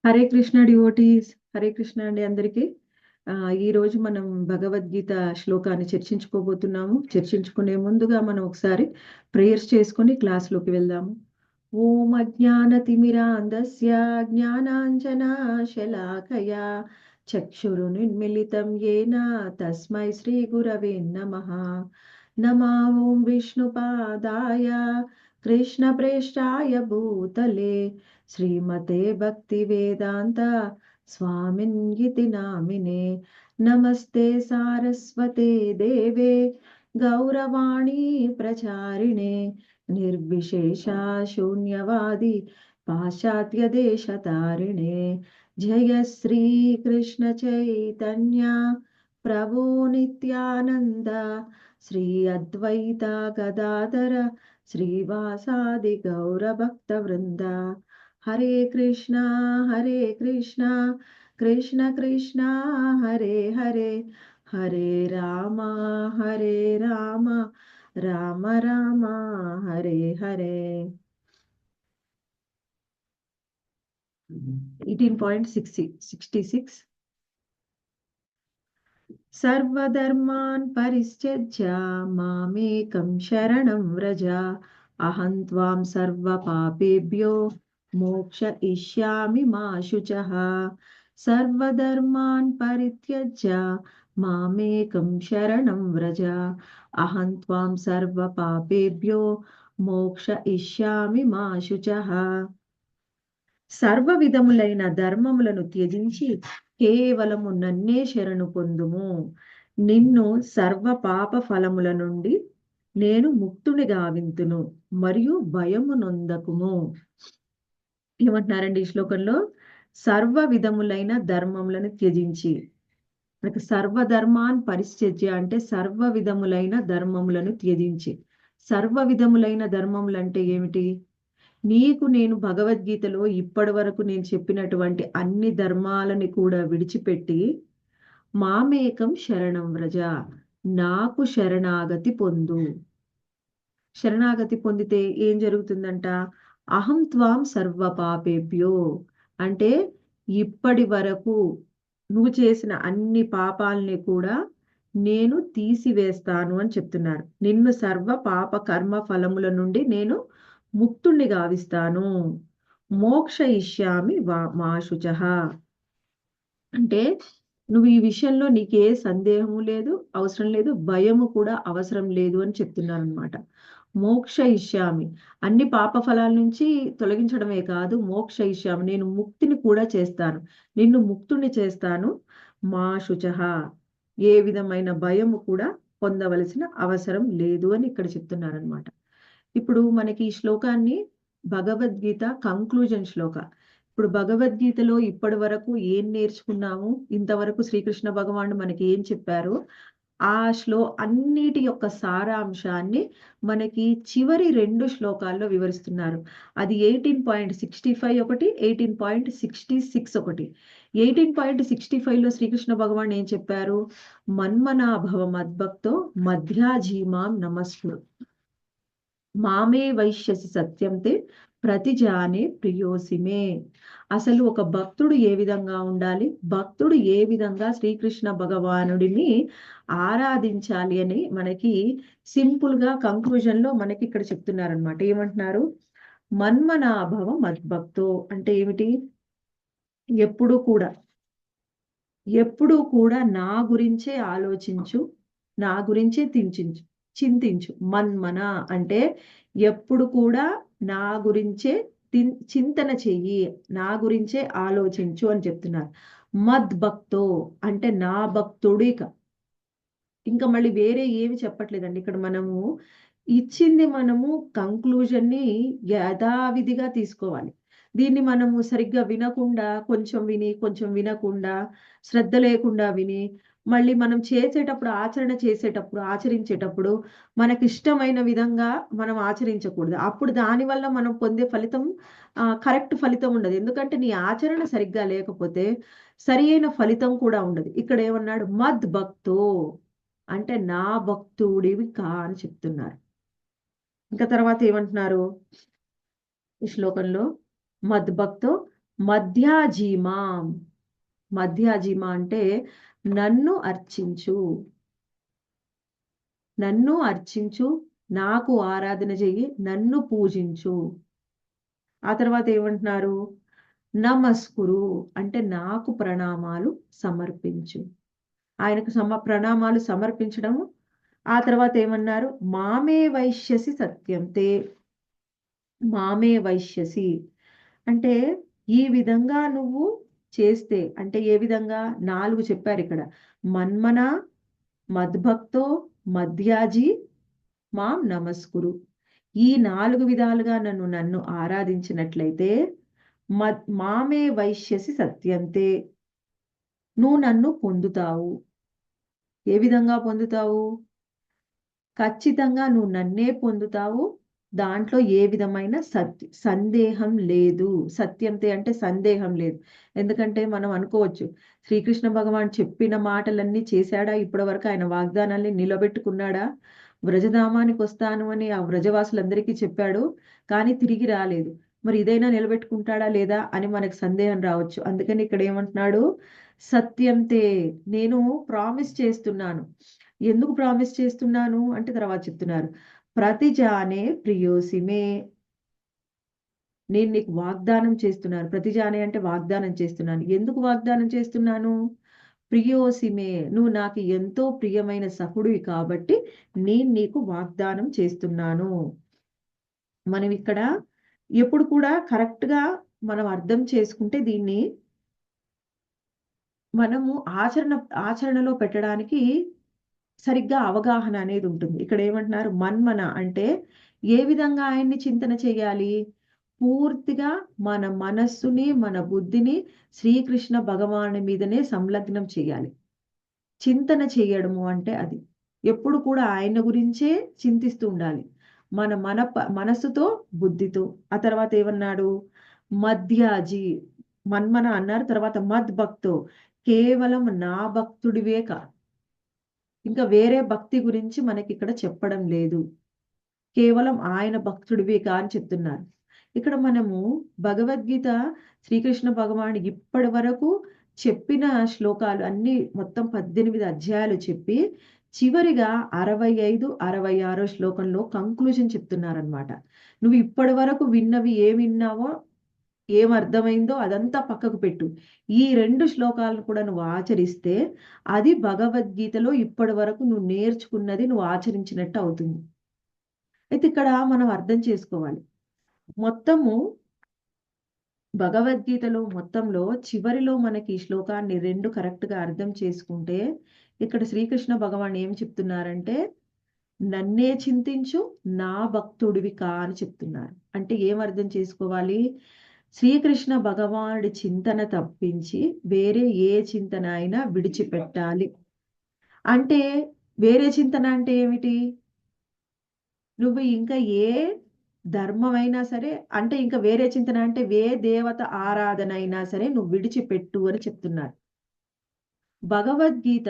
Hare Krishna devotees, Hare Krishna అండి అందరికీ. ఈ రోజు మనం భగవద్గీత శ్లోకాన్ని చర్చించుకోబోతున్నాము. చర్చించుకునే ముందుగా మనం ఒకసారి ప్రేయర్స్ చేసుకొని క్లాస్లోకి వెళ్దాము. ఓం అజ్ఞానతిమిరాంధస్య జ్ఞానాంజనా శలాకయా చక్షురున్మిళితం యేన తస్మై శ్రీ గురవే నమః. నమో ఓం విష్ణుపాదాయ కృష్ణప్రేష్టాయ భూతలే శ్రీమతే భక్తి వేదాంత స్వామిన్ గితి నామినే. నమస్తే సారస్వతే దేవే గౌరవాణి ప్రచారిణే నిర్విశేష శూన్యవాది పాశ్చాత్య దేశతారిణే. జయ శ్రీ కృష్ణ చైతన్య ప్రభు నిత్యానంద శ్రీ అద్వైత గదాధర శ్రీవాసాది గౌర భక్త వృంద. హరే కృష్ణ కృష్ణ కృష్ణ హరే హరే, హరే రామ రామ రామ హరే హరే. 18.66 సర్వధర్మాన్ పరిత్యజ్య మామేకం శరణం వ్రజ అహం త్వాం సర్వపాపేభ్యో మోక్షయిష్యామి మా శుచః. సర్వధర్మాన్ పరిత్యజ్య మామేకం శరణం వ్రజ అహం త్వాం సర్వపాపేభ్యో మోక్షయిష్యామి మా శుచః. సర్వ విధములైన ధర్మములను త్యజించి కేవలము నన్నే శరణు పొందుము. నిన్ను సర్వ పాప ఫలముల నుండి నేను ముక్తుని గావింతును మరియు భయము నొందకుము. ఏమంటున్నారండి ఈ శ్లోకంలో? సర్వ విధములైన ధర్మములను త్యజించి, మనకు సర్వధర్మాన్ పరిత్యజ్య అంటే సర్వ విధములైన ధర్మములను త్యజించి. సర్వ విధములైన ధర్మములు అంటే ఏమిటి? నీకు నేను భగవద్గీతలో ఇప్పటి వరకు నేను చెప్పినటువంటి అన్ని ధర్మాలని కూడా విడిచిపెట్టి మామేకం శరణం వ్రజ, నాకు శరణాగతి పొందు. శరణాగతి పొందితే ఏం జరుగుతుందంట? అహం త్వాం సర్వ పాపేభ్యో అంటే ఇప్పటి వరకు నువ్వు చేసిన అన్ని పాపాలని కూడా నేను తీసివేస్తాను అని చెప్తున్నారు. నిన్ను సర్వ పాప కర్మ ఫలముల నుండి నేను ముక్తుణ్ణి గావిస్తాను. మోక్షయిష్యామి మా శుచః అంటే నువ్వు ఈ విషయంలో నీకే సందేహము లేదు, అవసరం లేదు, భయము కూడా అవసరం లేదు అని చెప్తున్నారు అనమాట. మోక్షయిష్యామి అన్ని పాప ఫలాల నుంచి తొలగించడమే కాదు, మోక్షయిష్యామి నేను ముక్తిని కూడా చేస్తాను, నిన్ను ముక్తుని చేస్తాను. మా శుచః ఏ విధమైన భయము కూడా పొందవలసిన అవసరం లేదు అని ఇక్కడ చెప్తున్నారనమాట. ఇప్పుడు మనకి ఈ శ్లోకాన్ని భగవద్గీత కంక్లూజన్ శ్లోక. ఇప్పుడు భగవద్గీతలో ఇప్పటి వరకు ఏం నేర్చుకున్నాము, ఇంతవరకు శ్రీకృష్ణ భగవానుడు మనకి ఏం చెప్పారు, అన్నిటి యొక్క సారాంశాన్ని మనకి చివరి 2 శ్లోకాల్లో వివరిస్తున్నారు. అది 18.65 ఒకటి, 18.66 ఒకటి. 18.65లో శ్రీకృష్ణ భగవాన్ ఏం చెప్పారు? మన్మనాభవ మద్భక్తో మధ్యాజీమాం నమస్కుడు మామే వైశ్యసి సత్యంతే ప్రతిజానే ప్రియోసిమే. అసలు ఒక భక్తుడు ఏ విధంగా ఉండాలి, భక్తుడు ఏ విధంగా శ్రీకృష్ణ భగవానుడిని ఆరాధించాలి అని మనకి సింపుల్ గా కంక్లూజన్ లో మనకి ఇక్కడ చెప్తున్నారనమాట. ఏమంటున్నారు? మన్మనాభవ మద్భక్తో అంటే ఏమిటి? ఎప్పుడు కూడా నా గురించే ఆలోచించు, నా గురించే చింతించు. మన్మన అంటే ఎప్పుడు కూడా నా గురించే చింతన చెయ్యి, నా గురించే ఆలోచించు అని చెప్తున్నారు. మద్భక్తో అంటే నా భక్తుడిక. ఇంకా మళ్ళీ వేరే ఏమి చెప్పట్లేదండి ఇక్కడ. మనము కంక్లూజన్ ని యథావిధిగా తీసుకోవాలి. దీన్ని మనము సరిగ్గా వినకుండా, కొంచెం విని కొంచెం వినకుండా, శ్రద్ధ లేకుండా విని మళ్ళీ మనం ఆచరించేటప్పుడు మనకి ఇష్టమైన విధంగా మనం ఆచరించకూడదు. అప్పుడు దానివల్ల మనం పొందే ఫలితం కరెక్ట్ ఫలితం ఉండదు. ఎందుకంటే నీ ఆచరణ సరిగ్గా లేకపోతే సరి అయిన ఫలితం కూడా ఉండదు. ఇక్కడ ఏమన్నాడు? మద్ భక్తో అంటే నా భక్తుడివి కా అని చెప్తున్నారు. ఇంకా తర్వాత ఏమంటున్నారు ఈ శ్లోకంలో? మద్భక్తో మధ్యాజీమాం. మధ్యాజీమా అంటే నన్ను అర్చించు, నన్ను అర్చించు, నాకు ఆరాధన చెయ్యి, నన్ను పూజించు. ఆ తర్వాత ఏమంటున్నారు? నమస్కురు అంటే నాకు ప్రణామాలు సమర్పించు. ఆయనకు ప్రణామాలు సమర్పించడము. ఆ తర్వాత ఏమన్నారు? మామే వైశ్యసి సత్యం తే. మామే వైశ్యసి అంటే ఈ విధంగా నువ్వు చేస్తే, అంటే ఏ విధంగా 4 చెప్పారు ఇక్కడ. మన్మన, మద్భక్తో, మధ్యాజి, మాం నమస్కురు. ఈ 4 విధాలుగా నన్ను ఆరాధించినట్లయితే మామే వైశ్యసి సత్యంతే, నువ్వు నన్ను పొందుతావు. ఏ విధంగా పొందుతావు? ఖచ్చితంగా నువ్వు నన్నే పొందుతావు. దాంట్లో ఏ విధమైన సందేహం లేదు. సత్యంతే అంటే సందేహం లేదు. ఎందుకంటే మనం అనుకోవచ్చు, శ్రీకృష్ణ భగవాన్ చెప్పిన మాటలన్నీ చేశాడా? ఇప్పటివరకు ఆయన వాగ్దానాల్ని నిలబెట్టుకున్నాడా? వ్రజధామానికి వస్తాను అని ఆ వ్రజవాసులందరికీ చెప్పాడు, కానీ తిరిగి రాలేదు. మరి ఇదైనా నిలబెట్టుకుంటాడా లేదా అని మనకు సందేహం రావచ్చు. అందుకని ఇక్కడ ఏమంటున్నాడు? సత్యంతే, నేను ప్రామిస్ చేస్తున్నాను. ఎందుకు ప్రామిస్ చేస్తున్నాను అంటే తర్వాత చెప్తున్నారు. ప్రతిజానే ప్రియోసిమే, నేను నీకు వాగ్దానం చేస్తున్నాను. ప్రతిజానే అంటే వాగ్దానం చేస్తున్నాను. ఎందుకు వాగ్దానం చేస్తున్నాను? ప్రియోసిమే, నువ్వు నాకు ఎంతో ప్రియమైన సఖుడివి కాబట్టి నేను నీకు వాగ్దానం చేస్తున్నాను. మనం ఇక్కడ ఎప్పుడు కూడా కరెక్ట్గా మనం అర్థం చేసుకుంటే దీన్ని మనము ఆచరణలో పెట్టడానికి సరిగ్గా అవగాహన అనేది ఉంటుంది. ఇక్కడ ఏమంటున్నారు? మన్మన అంటే ఏ విధంగా ఆయన్ని చింతన చేయాలి? పూర్తిగా మన మనస్సుని, మన బుద్ధిని శ్రీకృష్ణ భగవాను మీదనే సంలగ్నం చేయాలి. చింతన చేయడము అంటే అది. ఎప్పుడు కూడా ఆయన గురించే చింతిస్తూ ఉండాలి. మనస్సుతో, బుద్ధితో. ఆ తర్వాత ఏమన్నాడు? మధ్యాజి, మన్మన అన్నారు. తర్వాత మద్భక్తో, కేవలం నా భక్తుడివే ఇంకా వేరే భక్తి గురించి మనకి ఇక్కడ చెప్పడం లేదు. కేవలం ఆయన భక్తుడివే అని చెప్తున్నారు. ఇక్కడ మనము భగవద్గీత శ్రీకృష్ణ భగవానుడు ఇప్పటి వరకు చెప్పిన శ్లోకాలు అన్ని మొత్తం 18 అధ్యాయాలు చెప్పి చివరిగా 65, 66 శ్లోకంలో కంక్లూజన్ చెప్తున్నారనమాట. నువ్వు ఇప్పటి వరకు విన్నవి ఏమి విన్నావో, ఏం అర్థమైందో అదంతా పక్కకు పెట్టు. ఈ 2 శ్లోకాలను కూడా నువ్వు ఆచరిస్తే అది భగవద్గీతలో ఇప్పటి వరకు నువ్వు నేర్చుకున్నది నువ్వు ఆచరించినట్టు అవుతుంది. అయితే ఇక్కడ మనం అర్థం చేసుకోవాలి. మొత్తము భగవద్గీతలో మొత్తంలో చివరిలో మనకి ఈ శ్లోకాన్ని 2 కరెక్ట్‌గా అర్థం చేసుకుంటే ఇక్కడ శ్రీకృష్ణ భగవాన్ ఏం చెప్తున్నారంటే, నన్నే చింతించు, నా భక్తుడివి అని చెప్తున్నారు. అంటే ఏం అర్థం చేసుకోవాలి? శ్రీకృష్ణ భగవానుడి చింతన తప్పించి వేరే ఏ చింతన అయినా విడిచిపెట్టాలి. అంటే వేరే చింతన అంటే ఏమిటి? నువ్వు ఇంకా ఏ ధర్మమైనా సరే, అంటే ఇంకా వేరే చింతన అంటే దేవత ఆరాధన అయినా సరే నువ్వు విడిచిపెట్టు అని చెప్తున్నారు. భగవద్గీత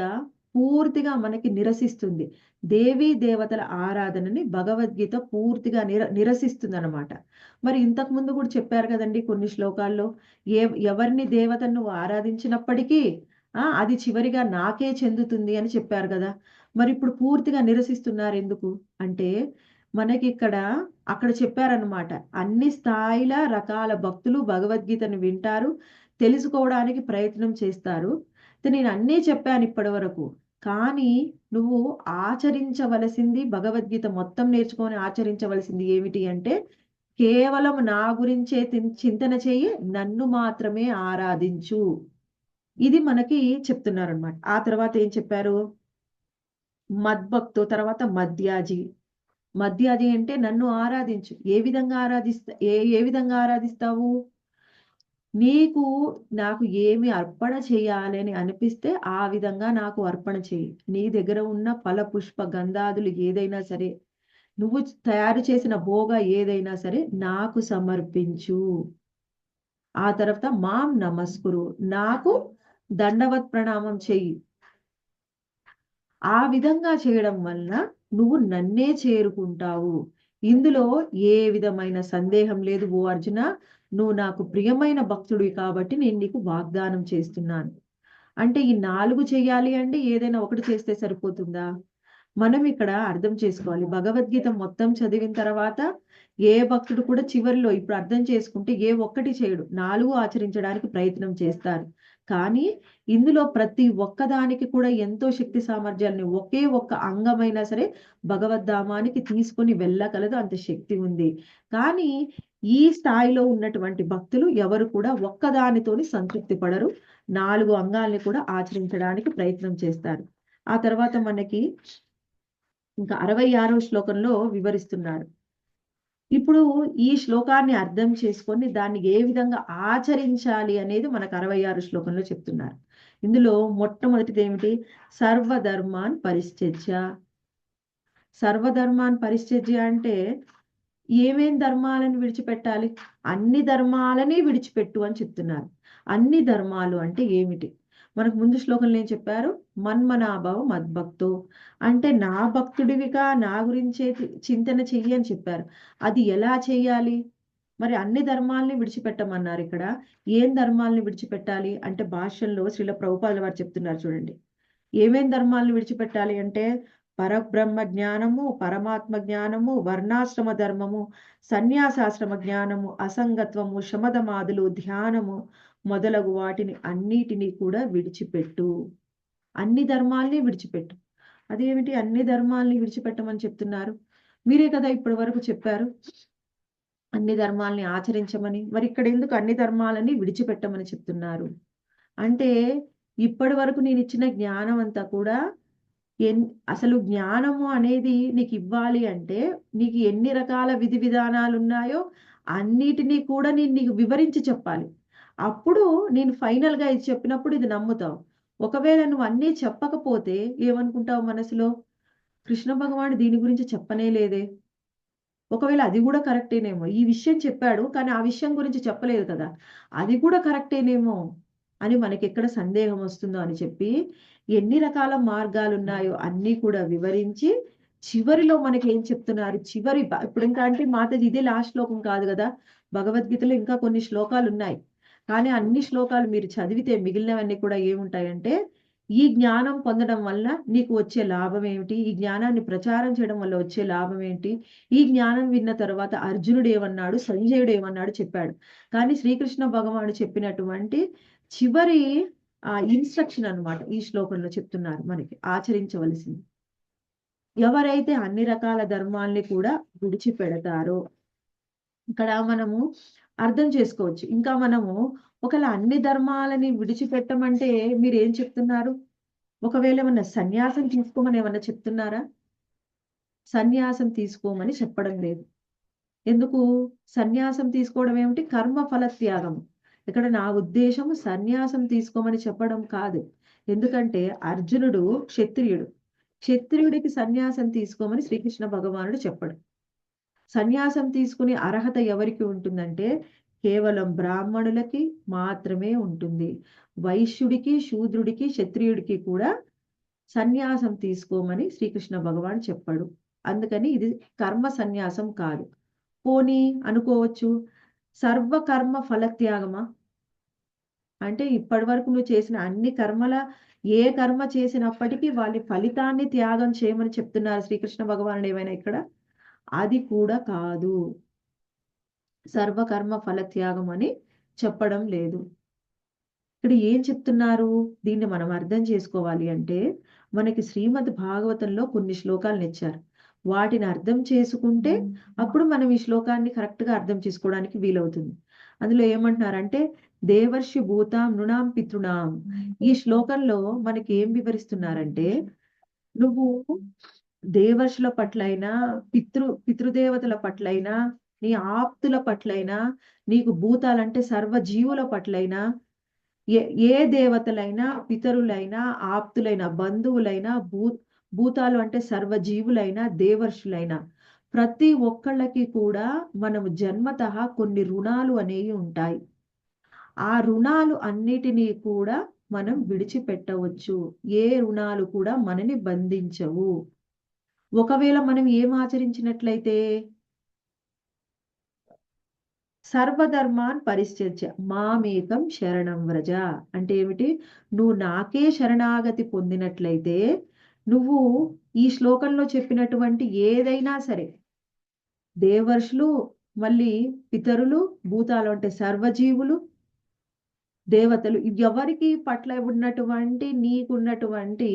పూర్తిగా మనకి నిరసిస్తుంది. దేవీ దేవతల ఆరాధనని భగవద్గీత పూర్తిగా నిరసిస్తుందనమాట. మరి ఇంతకు ముందు కూడా చెప్పారు కదండీ కొన్ని శ్లోకాల్లో, ఎవరిని దేవతను నువ్వు ఆరాధించినప్పటికీ అది చివరిగా నాకే చెందుతుంది అని చెప్పారు కదా! మరి ఇప్పుడు పూర్తిగా నిరసిస్తున్నారు ఎందుకు? అంటే మనకిక్కడ అక్కడ చెప్పారనమాట. అన్ని స్థాయిల రకాల భక్తులు భగవద్గీతను వింటారు, తెలుసుకోవడానికి ప్రయత్నం చేస్తారు. నేను అన్నీ చెప్పాను ఇప్పటివరకు. కానీ నువ్వు ఆచరించవలసింది, భగవద్గీత మొత్తం నేర్చుకొని ఆచరించవలసింది ఏమిటి అంటే, కేవలం నా గురించే చింతన చెయ్యి, నన్ను మాత్రమే ఆరాధించు. ఇది మనకి చెప్తున్నారనమాట. ఆ తర్వాత ఏం చెప్పారు? మద్భక్తో తర్వాత మధ్యాజి. మధ్యాజి అంటే నన్ను ఆరాధించు. ఏ విధంగా ఆరాధిస్తావు? నీకు నాకు ఏమి అర్పణ చేయాలని అనిపిస్తే ఆ విధంగా నాకు అర్పణ చెయ్యి. నీ దగ్గర ఉన్న ఫల పుష్ప గంధాదులు ఏదైనా సరే, నువ్వు తయారు చేసిన భోగ ఏదైనా సరే నాకు సమర్పించు. ఆ తర్వాత మాం నమస్కురు, నాకు దండవత్ ప్రణామం చెయ్యి. ఆ విధంగా చేయడం వలన నువ్వు నన్నే చేరుకుంటావు. ఇందులో ఏ విధమైన సందేహం లేదు ఓ అర్జున. నువ్వు నాకు ప్రియమైన భక్తుడివి కాబట్టి నేను నీకు వాగ్దానం చేస్తున్నాను. అంటే ఈ 4 చేయాలి అంటే ఏదైనా ఒకటి చేస్తే సరిపోతుందా? మనం ఇక్కడ అర్థం చేసుకోవాలి. భగవద్గీత మొత్తం చదివిన తర్వాత ఏ భక్తుడు కూడా చివరిలో ఇప్పుడు అర్థం చేసుకుంటే ఏ ఒక్కటి చేయడు. 4 ఆచరించడానికి ప్రయత్నం చేస్తారు. కానీ ఇందులో ప్రతి ఒక్కదానికి కూడా ఎంతో శక్తి సామర్థ్యాలని ఒకే ఒక్క అంగమైనా సరే భగవద్ధామానికి తీసుకొని వెళ్ళగలదు. అంత శక్తి ఉంది. కానీ ఈ స్థాయిలో ఉన్నటువంటి భక్తులు ఎవరు కూడా ఒక్కదానితోని సంతృప్తి పడరు. 4 అంగాల్ని కూడా ఆచరించడానికి ప్రయత్నం చేస్తారు. ఆ తర్వాత మనకి ఇంకా 66వ శ్లోకంలో వివరిస్తున్నాడు. ఇప్పుడు ఈ శ్లోకాన్ని అర్థం చేసుకొని దాన్ని ఏ విధంగా ఆచరించాలి అనేది మనకు 66 శ్లోకంలో చెప్తున్నారు. ఇందులో మొట్టమొదటిది ఏమిటి? సర్వధర్మాన్ పరిత్యజ్య. సర్వధర్మాన్ పరిత్యజ్య అంటే ఏమేం ధర్మాలను విడిచిపెట్టాలి? అన్ని ధర్మాలని విడిచిపెట్టు అని చెప్తున్నారు. అన్ని ధర్మాలు అంటే ఏమిటి? మనకు ముందు శ్లోకంలో ఏం చెప్పారు? మన్మనాభవ మద్భక్తో అంటే నా భక్తుడివిగా నా గురించే చింతన చెయ్యి అని చెప్పారు. అది ఎలా చేయాలి? మరి అన్ని ధర్మాల్ని విడిచిపెట్టమన్నారు ఇక్కడ. ఏం ధర్మాల్ని విడిచిపెట్టాలి? అంటే భాష్యంలో శ్రీల ప్రభుపాదుల వారు చెప్తున్నారు చూడండి. ఏమేం ధర్మాలను విడిచిపెట్టాలి అంటే పరబ్రహ్మ జ్ఞానము, పరమాత్మ జ్ఞానము, వర్ణాశ్రమ ధర్మము, సన్యాసాశ్రమ జ్ఞానము, అసంగత్వము, శమదమాదులు, ధ్యానము మొదలగు వాటిని అన్నిటినీ కూడా విడిచిపెట్టు. అన్ని ధర్మాల్ని విడిచిపెట్టు. అదేమిటి అన్ని ధర్మాల్ని విడిచిపెట్టమని చెప్తున్నారు? మీరే కదా ఇప్పటి వరకు చెప్పారు అన్ని ధర్మాల్ని ఆచరించమని. మరి ఇక్కడ ఎందుకు అన్ని ధర్మాలని విడిచిపెట్టమని చెప్తున్నారు? అంటే ఇప్పటి వరకు నేను ఇచ్చిన జ్ఞానం అంతా కూడా అసలు జ్ఞానము అనేది నీకు ఇవ్వాలి అంటే నీకు ఎన్ని రకాల విధి విధానాలు ఉన్నాయో అన్నిటినీ కూడా నేను నీకు వివరించి చెప్పాలి. అప్పుడు నేను ఫైనల్‌గా ఇది చెప్పినప్పుడు ఇది నమ్ముతావు. ఒకవేళ నువ్వు అన్నీ చెప్పకపోతే ఏమనుకుంటావు మనసులో? కృష్ణ భగవానుడు దీని గురించి చెప్పనే లేదే. ఒకవేళ అది గూడా కరెక్టేనేమో. ఈ విషయం చెప్పాడు. కానీ ఆ విషయం గురించి చెప్పలేదు కదా! అది కూడా కరెక్టేనేమో అని మనకెక్కడ సందేహం వస్తుందో అని చెప్పి, ఎన్ని రకాల మార్గాలున్నాయో అన్నీ కూడా వివరించి, చివరిలో మనకేం చెప్తున్నారు? చివరి ఇప్పుడు ఇంకా అంటే మాతాజీ ఇదే లాస్ట్ శ్లోకం కాదు గదా! భగవద్గీతలో ఇంకా కొన్ని శ్లోకాలున్నాయి. కానీ అన్ని శ్లోకాలు మీరు చదివితే మిగిలినవన్నీ కూడా ఏముంటాయంటే ఈ జ్ఞానం పొందడం వల్ల నీకు వచ్చే లాభం ఏమిటి? ఈ జ్ఞానాన్ని ప్రచారం చేయడం వల్ల వచ్చే లాభం ఏంటి? ఈ జ్ఞానం విన్న తర్వాత అర్జునుడు ఏమన్నాడు? సంజయుడు ఏమన్నాడు? చెప్పాడు. కానీ శ్రీకృష్ణ భగవానుడు చెప్పినటువంటి చివరి ఇన్‌స్ట్రక్షన్ అన్నమాట. ఈ శ్లోకంలో చెప్తున్నారు మనకి ఆచరించవలసింది. ఎవరైతే అన్ని రకాల ధర్మాల్ని కూడా విడిచిపెడతారో ఇక్కడ మనము అర్థం చేసుకోవచ్చు. ఇంకా మనము ఒకవేళ అన్ని ధర్మాలని విడిచిపెట్టమంటే మీరేం చెప్తున్నారు? ఒకవేళ ఏమన్నా సన్యాసం తీసుకోమని ఏమన్నా చెప్తున్నారా? సన్యాసం తీసుకోమని చెప్పడం లేదు. ఎందుకు? సన్యాసం తీసుకోవడం ఏమిటి? కర్మ ఫల త్యాగం. ఇక్కడ నా ఉద్దేశము సన్యాసం తీసుకోమని చెప్పడం కాదు. ఎందుకంటే అర్జునుడు క్షత్రియుడు. క్షత్రియుడికి సన్యాసం తీసుకోమని శ్రీకృష్ణ భగవానుడు చెప్పడు. సన్యాసం తీసుకునే అర్హత ఎవరికి ఉంటుందంటే కేవలం బ్రాహ్మణులకి మాత్రమే ఉంటుంది. వైశ్యుడికి, శూద్రుడికి, క్షత్రియుడికి కూడా సన్యాసం తీసుకోమని శ్రీకృష్ణ భగవానుడు చెప్పాడు. అందుకని ఇది కర్మ సన్యాసం కాదు. పోనీ అనుకోవచ్చు సర్వకర్మ ఫలత్యాగమా? అంటే ఇప్పటివరకు నువ్వు చేసిన అన్ని కర్మల ఏ కర్మ చేసినప్పటికీ వాళ్ళ ఫలితాన్ని త్యాగం చేయమని చెప్తున్నారు శ్రీకృష్ణ భగవానుడు ఏమైనా ఇక్కడ? అది కూడా కాదు. సర్వకర్మ ఫలత్యాగం అని చెప్పడం లేదు. ఇక్కడ ఏం చెప్తున్నారు? దీన్ని మనం అర్థం చేసుకోవాలి అంటే మనకి శ్రీమద్ భాగవతంలో కొన్ని శ్లోకాలనిచ్చారు. వాటిని అర్థం చేసుకుంటే అప్పుడు మనం ఈ శ్లోకాన్ని కరెక్ట్‌గా అర్థం చేసుకోవడానికి వీలవుతుంది. అందులో ఏమంటున్నారంటే దేవర్షి భూతాం నృణాం పితృణాం. ఈ శ్లోకంలో మనకి ఏం వివరిస్తున్నారంటే నువ్వు దేవర్షుల పట్లైనా, పితృదేవతల పట్లైనా, నీ ఆప్తుల పట్లైనా, నీకు భూతాలంటే సర్వజీవుల పట్లైనా, ఏ ఏ దేవతలైనా, పితరులైనా, ఆప్తులైన, బంధువులైనా, భూతాలు అంటే సర్వజీవులైనా, దేవర్షులైనా ప్రతి ఒక్కళ్ళకి కూడా మనము జన్మతః కొన్ని రుణాలు అనేవి ఉంటాయి. ఆ రుణాలు అన్నిటినీ కూడా మనం విడిచిపెట్టవచ్చు. ఏ రుణాలు కూడా మనని బంధించవు. ఒకవేళ మనం ఏం ఆచరించినట్లయితే సర్వధర్మాన్ పరిత్యజ్య మామేకం శరణం వ్రజ. అంటే ఏమిటి? నువ్వు నాకే శరణాగతి పొందినట్లయితే నువ్వు ఈ శ్లోకంలో చెప్పినటువంటి ఏదైనా సరే, దేవర్షులు, మళ్ళీ పితరులు, భూతాలు అంటే సర్వజీవులు, దేవతలు, ఎవరికి పట్ల ఉన్నటువంటి నీకున్నటువంటి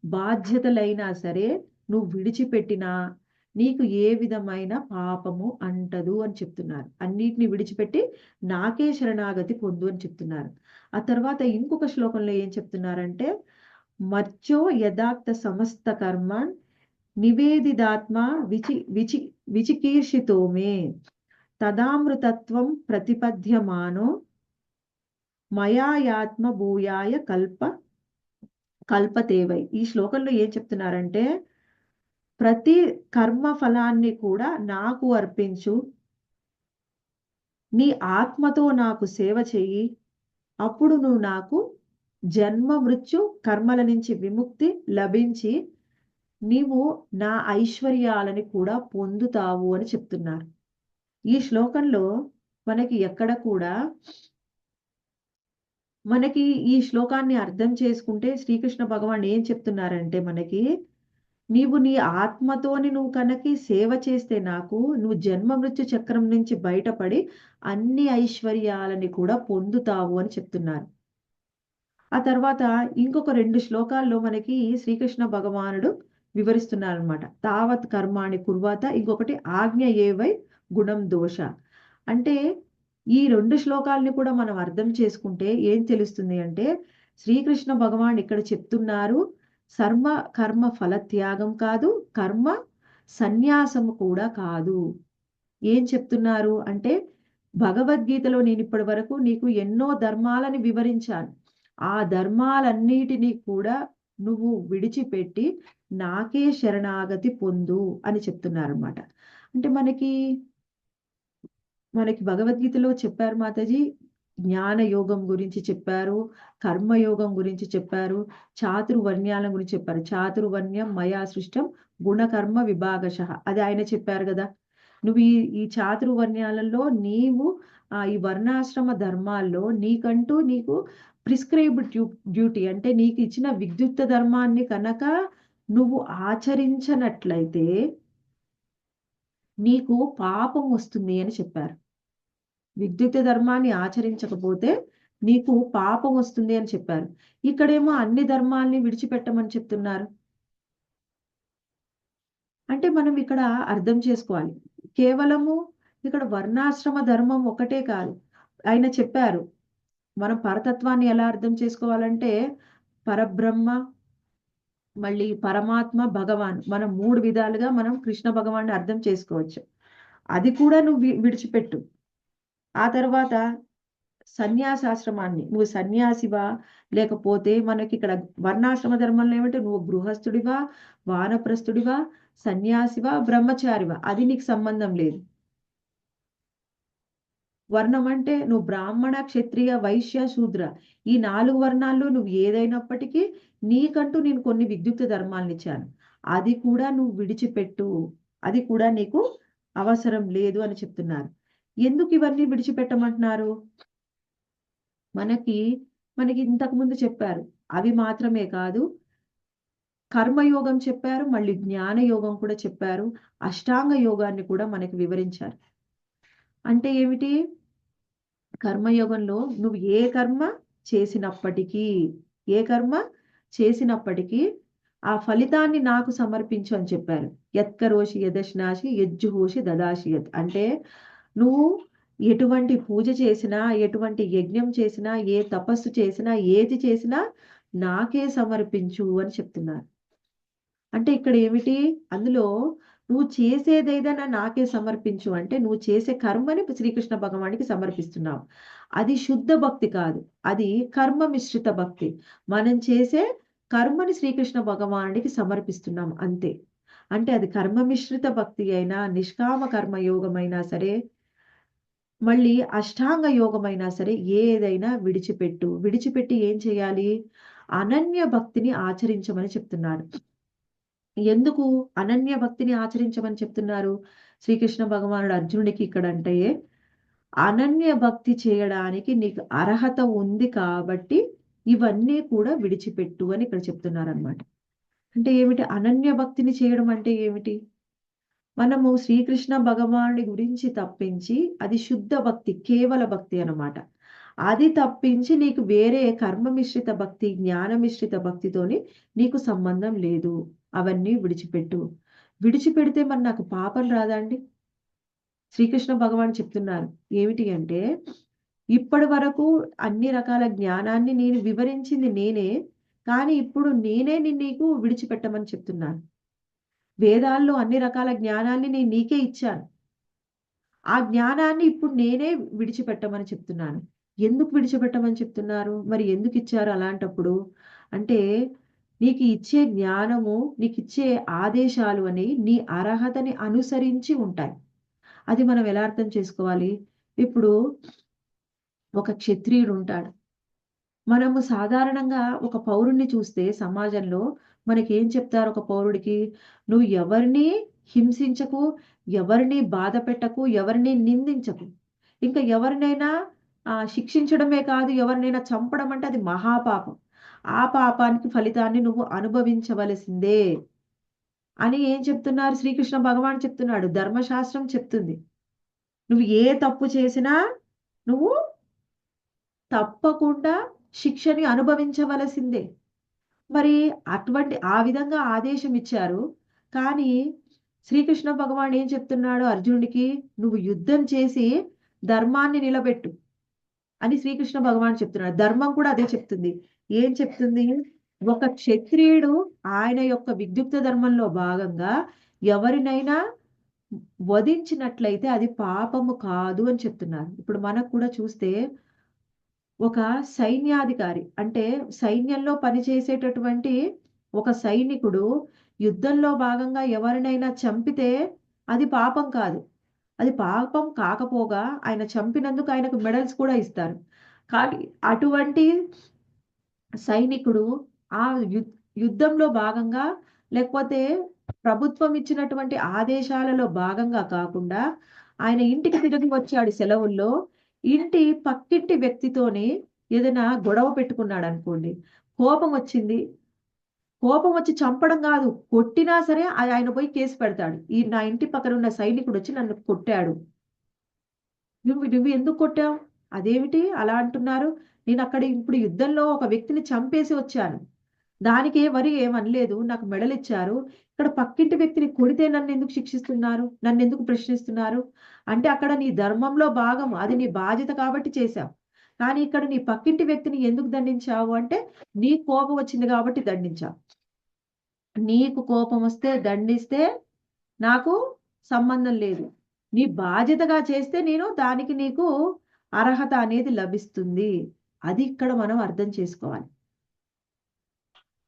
బాధ్యతలైనా సరే నువ్వు విడిచిపెట్టినా నీకు ఏ విధమైన పాపము అంటదు అని చెప్తున్నారు. అన్నిటిని విడిచిపెట్టి నాకే శరణాగతి పొందు అని చెప్తున్నారు. ఆ తర్వాత ఇంకొక శ్లోకంలో ఏం చెప్తున్నారంటే, మర్చో యథాక్త సమస్త కర్మ నివేదిదాత్మ విచికీర్షితో మే తదామృతత్వం ప్రతిపద్యమానో మయాయాత్మ భూయాయ కల్పతేవై. ఈ శ్లోకంలో ఏం చెప్తున్నారంటే, ప్రతి కర్మ ఫలాన్ని కూడా నాకు అర్పించు, నీ ఆత్మతో నాకు సేవ చెయ్యి, అప్పుడు నువ్వు నాకు జన్మ మృత్యు కర్మల నుంచి విముక్తి లభించి నీవు నా ఐశ్వర్యాలని కూడా పొందుతావు అని చెప్తున్నారు. ఈ శ్లోకంలో మనకి ఎక్కడ కూడా మనకి ఈ శ్లోకాన్ని అర్థం చేసుకుంటే శ్రీకృష్ణ భగవాన్ ఏం చెప్తున్నారంటే, మనకి నీవు నీ ఆత్మతోని నువ్వు కనుక సేవ చేస్తే నాకు నువ్వు జన్మ మృత్యు చక్రం నుంచి బయటపడి అన్ని ఐశ్వర్యాలని కూడా పొందుతావు అని చెప్తున్నారు. ఆ తర్వాత ఇంకొక 2 శ్లోకాల్లో మనకి శ్రీకృష్ణ భగవానుడు వివరిస్తున్నారు అనమాట. తావత్ కర్మాణి కుర్వాత, ఇంకొకటి ఆజ్ఞ ఏవై గుణం దోష. అంటే ఈ 2 శ్లోకాలని కూడా మనం అర్థం చేసుకుంటే ఏం తెలుస్తుంది అంటే, శ్రీకృష్ణ భగవాన్ ఇక్కడ చెప్తున్నారు కర్మ ఫలత్యాగం కాదు, కర్మ సన్యాసము కూడా కాదు. ఏం చెప్తున్నారు అంటే, భగవద్గీతలో నేను ఇప్పటి వరకు నీకు ఎన్నో ధర్మాలని వివరించాను. ఆ ధర్మాలన్నిటినీ కూడా నువ్వు విడిచిపెట్టి నాకే శరణాగతి పొందు అని చెప్తున్నారన్నమాట. అంటే మనకి భగవద్గీతలో చెప్పారు మాతాజీ, జ్ఞాన యోగం గురించి చెప్పారు, కర్మయోగం గురించి చెప్పారు, చాతుర్వర్ణ్యాల గురించి చెప్పారు. చాతుర్వర్ణ్యం మయా సృష్టం గుణకర్మ విభాగశః, అది ఆయన చెప్పారు కదా. నువ్వు ఈ చాతుర్వర్ణ్యాలలో నీవు ఈ వర్ణాశ్రమ ధర్మాల్లో నీకు ప్రిస్క్రైబ్డ్ డ్యూటీ, అంటే నీకు ఇచ్చిన విద్యుక్త ధర్మాన్ని కనుక నువ్వు ఆచరించనట్లయితే నీకు పాపం వస్తుంది అని చెప్పారు. విద్యుక్త ధర్మాన్ని ఆచరించకపోతే నీకు పాపం వస్తుంది అని చెప్పారు. ఇక్కడేమో అన్ని ధర్మాల్ని విడిచిపెట్టమని చెప్తున్నారు. అంటే మనం ఇక్కడ అర్థం చేసుకోవాలి, కేవలము ఇక్కడ వర్ణాశ్రమ ధర్మం ఒకటే కాదు. ఆయన చెప్పారు, మనం పరతత్వాన్ని ఎలా అర్థం చేసుకోవాలంటే, పరబ్రహ్మ, మళ్ళీ పరమాత్మ, భగవాన్, మనం 3 విధాలుగా మనం కృష్ణ భగవాన్ని అర్థం చేసుకోవచ్చు. అది కూడా నువ్వు విడిచిపెట్టు. ఆ తర్వాత సన్యాసాశ్రమాన్ని, నువ్వు సన్యాసివా లేకపోతే మనకి ఇక్కడ వర్ణాశ్రమ ధర్మంలో ఏమంటే నువ్వు గృహస్థుడివా, వానప్రస్థుడివా, సన్యాసివా, బ్రహ్మచారివా, అది నీకు సంబంధం లేదు. వర్ణం అంటే నువ్వు బ్రాహ్మణ, క్షత్రియ, వైశ్య, శూద్ర, ఈ 4 వర్ణాల్లో నువ్వు ఏదైనప్పటికీ నీకంటూ నేను కొన్ని విద్యుక్త ధర్మాలను ఇచ్చాను, అది కూడా నువ్వు విడిచిపెట్టు, అది కూడా నీకు అవసరం లేదు అని చెప్తున్నారు. ఎందుకు ఇవన్నీ విడిచిపెట్టమంటున్నారు? మనకి ఇంతకు ముందు చెప్పారు, అవి మాత్రమే కాదు, కర్మయోగం చెప్పారు, మళ్ళీ జ్ఞాన యోగం కూడా చెప్పారు, అష్టాంగ యోగాన్ని కూడా మనకి వివరించారు. అంటే ఏమిటి? కర్మయోగంలో నువ్వు ఏ కర్మ చేసినప్పటికీ ఆ ఫలితాన్ని నాకు సమర్పించు అని చెప్పారు. యత్కరోషి యదశ్నాసి యజ్జుహోషి దదాశియత్. అంటే నువ్వు ఎటువంటి పూజ చేసినా, ఎటువంటి యజ్ఞం చేసినా, ఏ తపస్సు చేసినా, ఏది చేసినా నాకే సమర్పించు అని చెప్తున్నారు. అంటే ఇక్కడ ఏమిటి? అందులో నువ్వు చేసేదేదైనా నాకే సమర్పించు అంటే నువ్వు చేసే కర్మని శ్రీకృష్ణ భగవానికి సమర్పిస్తున్నావు. అది శుద్ధ భక్తి కాదు, అది కర్మ మిశ్రిత భక్తి. మనం చేసే కర్మని శ్రీకృష్ణ భగవానికి సమర్పిస్తున్నాం అంతే. అంటే అది కర్మ మిశ్రిత భక్తి అయినా, నిష్కామ కర్మ యోగమైనా సరే, మళ్ళీ అష్టాంగ యోగమైనా సరే, ఏదైనా విడిచిపెట్టి ఏం చేయాలి? అనన్య భక్తిని ఆచరించమని చెప్తున్నారు. ఎందుకు అనన్య భక్తిని ఆచరించమని చెప్తున్నారు శ్రీకృష్ణ భగవానుడు అర్జునుడికి ఇక్కడ అంటే, అనన్య భక్తి చేయడానికి నీకు అర్హత ఉంది కాబట్టి ఇవన్నీ కూడా విడిచిపెట్టు అని ఇక్కడ చెప్తున్నారనమాట. అంటే ఏమిటి అనన్య భక్తిని చేయడం అంటే ఏమిటి? మనము శ్రీకృష్ణ భగవానుడి గురించి తప్పించి అది శుద్ధ భక్తి, కేవల భక్తి అన్నమాట. అది తప్పించి నీకు వేరే కర్మ మిశ్రిత భక్తి, జ్ఞాన మిశ్రిత భక్తితోని నీకు సంబంధం లేదు. అవన్నీ విడిచిపెట్టు. విడిచిపెడితే మరి నాకు పాపం రాదా అండి? శ్రీకృష్ణ భగవాన్ చెప్తున్నారు. ఏమిటి అంటే, ఇప్పటి వరకు అన్ని రకాల జ్ఞానాన్ని నేను వివరించింది నేనే. కానీ ఇప్పుడు నేనే నీకు విడిచిపెట్టమని చెప్తున్నాను. వేదాల్లో అన్ని రకాల జ్ఞానాన్ని నేను నీకే ఇచ్చాను. ఆ జ్ఞానాన్ని ఇప్పుడు నేనే విడిచిపెట్టమని చెప్తున్నాను. ఎందుకు విడిచిపెట్టమని చెప్తున్నారు? మరి ఎందుకు ఇచ్చారు అలాంటప్పుడు? అంటే నీకు ఇచ్చే జ్ఞానము, నీకిచ్చే ఆదేశాలు అనేవి నీ అర్హతని అనుసరించి ఉంటాయి. అది మనం ఎలా అర్థం చేసుకోవాలి? ఇప్పుడు ఒక క్షత్రియుడు ఉంటాడు. మనము సాధారణంగా ఒక పౌరుడిని చూస్తే సమాజంలో మనకేం చెప్తారు ఒక పౌరుడికి? నువ్వు ఎవరిని హింసించకు, ఎవరిని బాధ పెట్టకు, ఎవరిని నిందించకు. ఇంకా ఎవరినైనా శిక్షించడమే కాదు, ఎవరినైనా చంపడం అంటే అది మహాపాపం. ఆ పాపానికి ఫలితాన్ని నువ్వు అనుభవించవలసిందే అని ఏం చెప్తున్నారు? శ్రీకృష్ణ భగవాన్ చెప్తున్నాడు. ధర్మశాస్త్రం చెప్తుంది. నువ్వు ఏ తప్పు చేసినా నువ్వు తప్పకుండా శిక్షని అనుభవించవలసిందే. మరి ఆ విధంగా ఆదేశం ఇచ్చారు. కానీ శ్రీకృష్ణ భగవాన్ ఏం చెప్తున్నాడు అర్జునుడికి? నువ్వు యుద్ధం చేసి ధర్మాన్ని నిలబెట్టు అని శ్రీకృష్ణ భగవాన్ చెప్తున్నాడు. ధర్మం కూడా అదే చెప్తుంది. ఏం చెప్తుంది? ఒక క్షత్రియుడు ఆయన యొక్క విద్యుక్త ధర్మంలో భాగంగా ఎవరినైనా వధించినట్లయితే అది పాపము కాదు అని చెప్తున్నారు. ఇప్పుడు మనకు కూడా చూస్తే ఒక సైన్యాధికారి అంటే సైన్యంలో పనిచేసేటటువంటి ఒక సైనికుడు యుద్ధంలో భాగంగా ఎవరినైనా చంపితే అది పాపం కాదు. అది పాపం కాకపోగా ఆయన చంపినందుకు ఆయనకు మెడల్స్ కూడా ఇస్తారు. కానీ అటువంటి సైనికుడు ఆ యుద్ధంలో భాగంగా లేకపోతే ప్రభుత్వం ఇచ్చినటువంటి ఆదేశాలలో భాగంగా కాకుండా ఆయన ఇంటికి తిరిగి వచ్చాడు సెలవుల్లో. ఇంటి పక్కింటి వ్యక్తితోని ఏదైనా గొడవ పెట్టుకున్నాడు అనుకోండి. కోపం వచ్చింది. కోపం వచ్చి చంపడం కాదు. కొట్టినా సరే ఆయన పోయి కేసు పెడతాడు. నా ఇంటి పక్కన ఉన్న సైనికుడు వచ్చి నన్ను కొట్టాడు. నువ్వు నువ్వు ఎందుకు కొట్టావు? అదేమిటి అలా అంటున్నారు? నేనక్కడ ఇప్పుడు యుద్ధంలో ఒక వ్యక్తిని చంపేసి వచ్చాను. దానికే మరి ఏమనలేదు. నాకు మెడలిచ్చారు. ఇక్కడ పక్కింటి వ్యక్తిని కొడితే నన్నెందుకు శిక్షిస్తున్నారు? నన్నెందుకు ప్రశ్నిస్తున్నారు? అంటే అక్కడ నీ ధర్మంలో భాగం. అది నీ బాధ్యత కాబట్టి చేశావు. కానీ ఇక్కడ నీ పక్కింటి వ్యక్తిని ఎందుకు దండించావు అంటే, నీకు కోపం వచ్చింది కాబట్టి దండించావు. నీకు కోపం వస్తే దండిస్తే నాకు సంబంధం లేదు. నీ బాధ్యతగా చేస్తే నేను దానికి నీకు అర్హత అనేది లభిస్తుంది. అది ఇక్కడ మనం అర్థం చేసుకోవాలి.